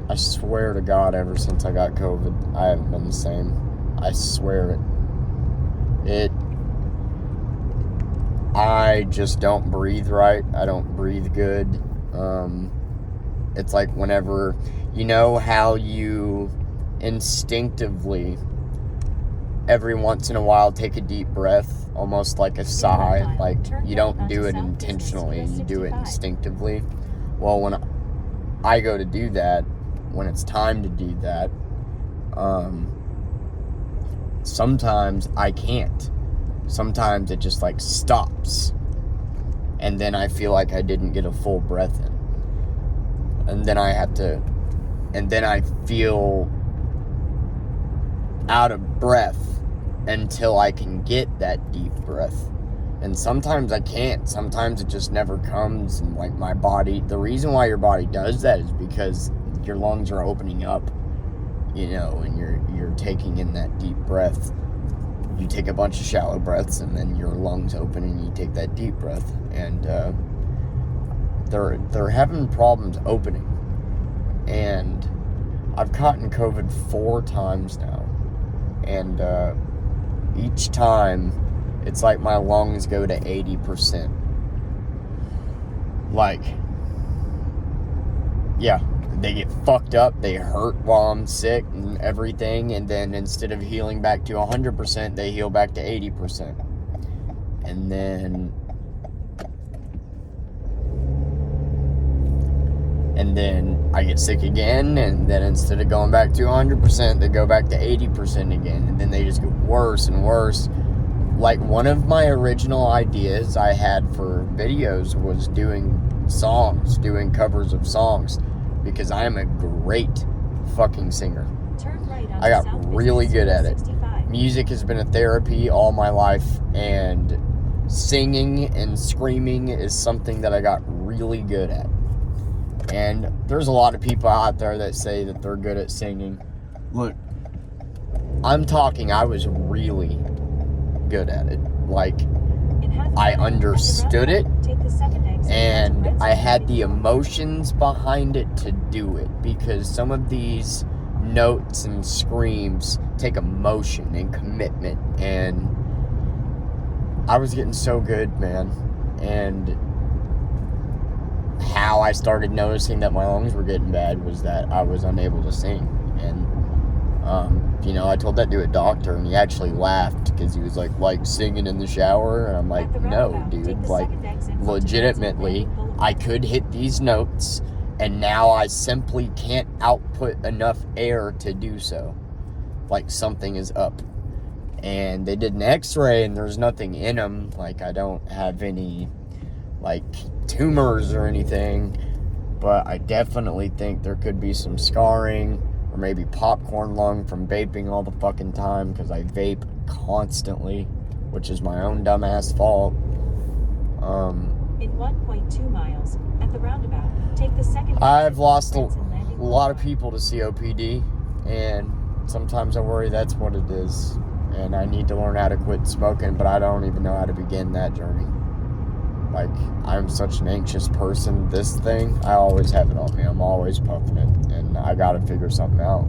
I swear to God, ever since I got COVID, I haven't been the same. I swear it. I just don't breathe right. I don't breathe good. It's like whenever, you know how you instinctively, every once in a while, take a deep breath, almost like a sigh. Like, you don't do it intentionally, you do it instinctively. Well, when I go to do that, when it's time to do that, sometimes I can't. Sometimes it just like stops, and then I feel like I didn't get a full breath in, and then I feel out of breath until I can get that deep breath. And sometimes I can't. Sometimes it just never comes. And like my body, the reason why your body does that is because your lungs are opening up, and you're taking in that deep breath. You take a bunch of shallow breaths, and then your lungs open, and you take that deep breath. And they're having problems opening. And I've caught COVID 4 times now, and each time it's like my lungs go to 80%. Like, yeah, they get fucked up, they hurt while I'm sick and everything, and then instead of healing back to 100%, they heal back to 80%. And then I get sick again, and then instead of going back to 100%, they go back to 80% again, and then they just get worse and worse. Like, one of my original ideas I had for videos was doing covers of songs, because I am a great fucking singer. I got really good at it. Music has been a therapy all my life, and singing and screaming is something that I got really good at. And there's a lot of people out there that say that they're good at singing. Look, I was really good at it. Like, I understood it, and I had the emotions behind it to do it, because some of these notes and screams take emotion and commitment, and I was getting so good, man. And how I started noticing that my lungs were getting bad was that I was unable to sing. And I told that to a doctor, and he actually laughed, because he was like singing in the shower, and I'm like, no, dude, like, legitimately, I could hit these notes, and now I simply can't output enough air to do so. Like, something is up. And they did an x-ray, and there's nothing in them. Like, I don't have any, like, tumors or anything, but I definitely think there could be some scarring, or maybe popcorn lung from vaping all the fucking time, because I vape constantly, which is my own dumbass fault. In 1.2 miles, at the roundabout, take the second. I've lost a lot of people to COPD, and sometimes I worry that's what it is. And I need to learn how to quit smoking, but I don't even know how to begin that journey. Like, I'm such an anxious person. This thing, I always have it on me. I'm always puffing it, and I gotta figure something out.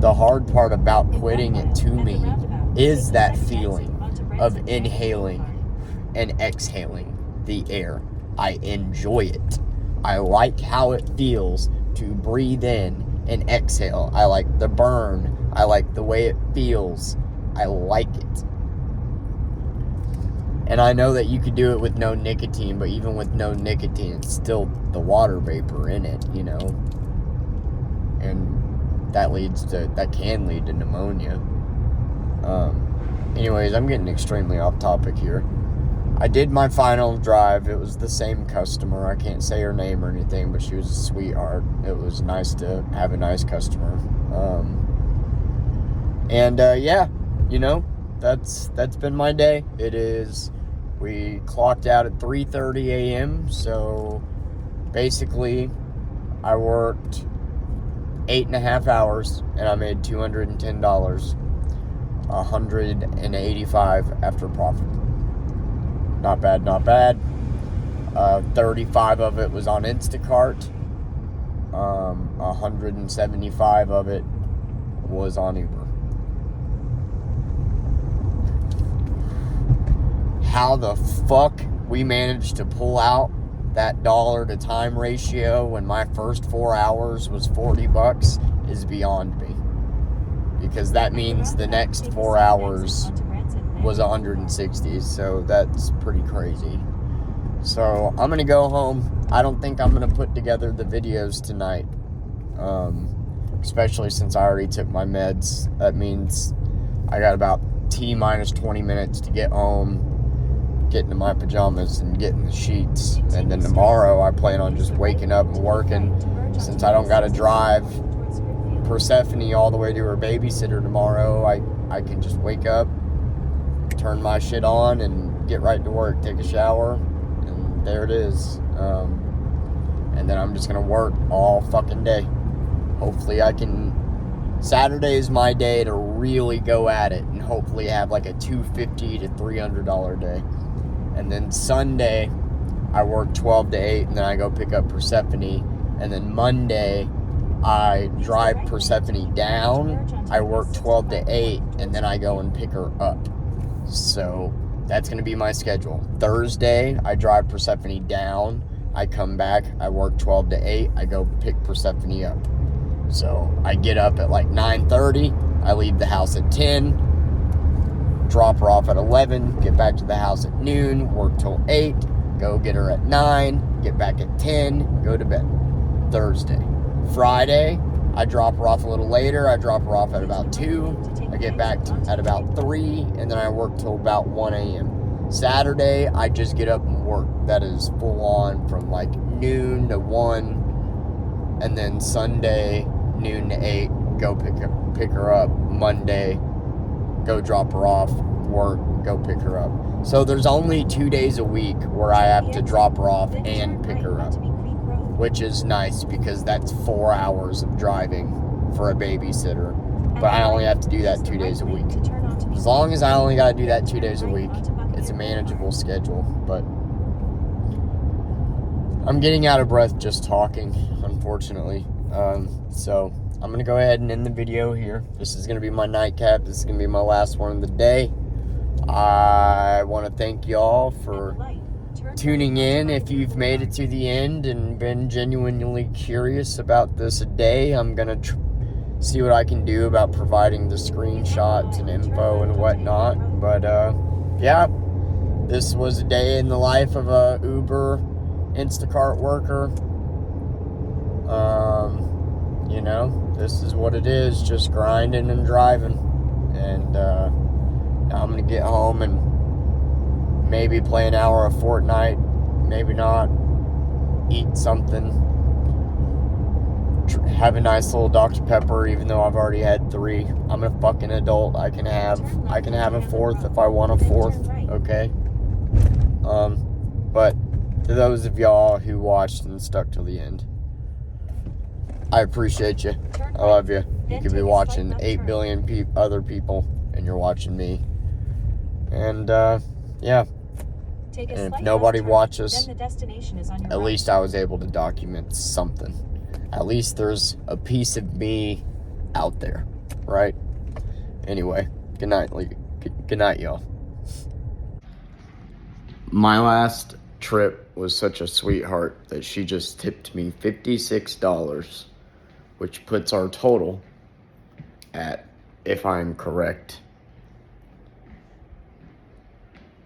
The hard part about quitting it to me is that feeling of inhaling and exhaling the air. I enjoy it. I like how it feels to breathe in and exhale. I like the burn. I like the way it feels. I like it. And I know that you could do it with no nicotine, but even with no nicotine, it's still the water vapor in it, you know? And that can lead to pneumonia. Anyways, I'm getting extremely off topic here. I did my final drive. It was the same customer. I can't say her name or anything, but she was a sweetheart. It was nice to have a nice customer. Yeah, you know, that's been my day. We clocked out at 3:30 a.m. So basically, I worked 8.5 hours and I made $210, $185 after profit. Not bad, not bad. 35 of it was on Instacart. 175 of it was on Uber. How the fuck we managed to pull out that dollar to time ratio when my first 4 hours was $40 is beyond me. Because that means the next 4 hours was 160, so that's pretty crazy. So I'm gonna go home. I don't think I'm gonna put together the videos tonight, especially since I already took my meds. That means I got about T-minus 20 minutes to get home, get into my pajamas, and get in the sheets. And then tomorrow I plan on just waking up and working. Since I don't gotta drive Persephone all the way to her babysitter tomorrow, I can just wake up, turn my shit on, and get right to work, take a shower, and there it is. And then I'm just gonna work all fucking day. Hopefully Saturday is my day to really go at it and hopefully have like a $250 to $300 day. And then Sunday, I work 12 to 8, and then I go pick up Persephone. And then Monday, I drive Persephone down, I work 12 to 8, and then I go and pick her up. So that's going to be my schedule. Thursday, I drive Persephone down, I come back, I work 12 to 8, I go pick Persephone up. So I get up at like 9:30, I leave the house at 10, drop her off at 11, get back to the house at noon, work till 8, go get her at 9, get back at 10, go to bed. Thursday. Friday, I drop her off a little later. I drop her off at about 2. I get back at about 3, and then I work till about 1 a.m. Saturday, I just get up and work. That is full on from like noon to 1. And then Sunday, noon to 8, go pick her up. Monday, go drop her off, work, go pick her up. So there's only 2 days a week where I have to drop her off and pick her up, which is nice because that's 4 hours of driving for a babysitter. But I only have to do that 2 days a week. As long as I only got to do that 2 days a week, it's a manageable schedule. But I'm getting out of breath just talking, unfortunately. So I'm going to go ahead and end the video here. This is going to be my nightcap. This is going to be my last one of the day. I want to thank y'all for tuning in. If you've made it to the end and been genuinely curious about this day, I'm going to see what I can do about providing the screenshots and info and whatnot. But, yeah, this was a day in the life of a Uber Instacart worker. You know, this is what it is, just grinding and driving. And now I'm going to get home and maybe play an hour of Fortnite, maybe not, eat something, have a nice little Dr. Pepper, even though I've already had 3. I'm a fucking adult. I can have a 4th if I want a 4th, okay? But to those of y'all who watched and stuck till the end, I appreciate you. Turn I love right, you. You then could be take a watching slight left 8 turn. billion other people, and you're watching me. And, yeah. Take a And if slight nobody left turn, watches, then the destination is on your at right. least I was able to document something. At least there's a piece of me out there, right? Anyway, good night, y'all. My last trip was such a sweetheart that she just tipped me $56, which puts our total at, if I'm correct,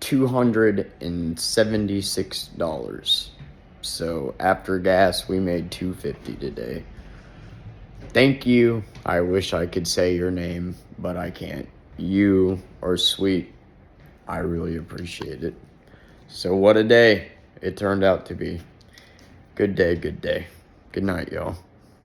$276. So after gas, we made $250 today. Thank you. I wish I could say your name, but I can't. You are sweet. I really appreciate it. So what a day it turned out to be. Good day, good day. Good night, y'all.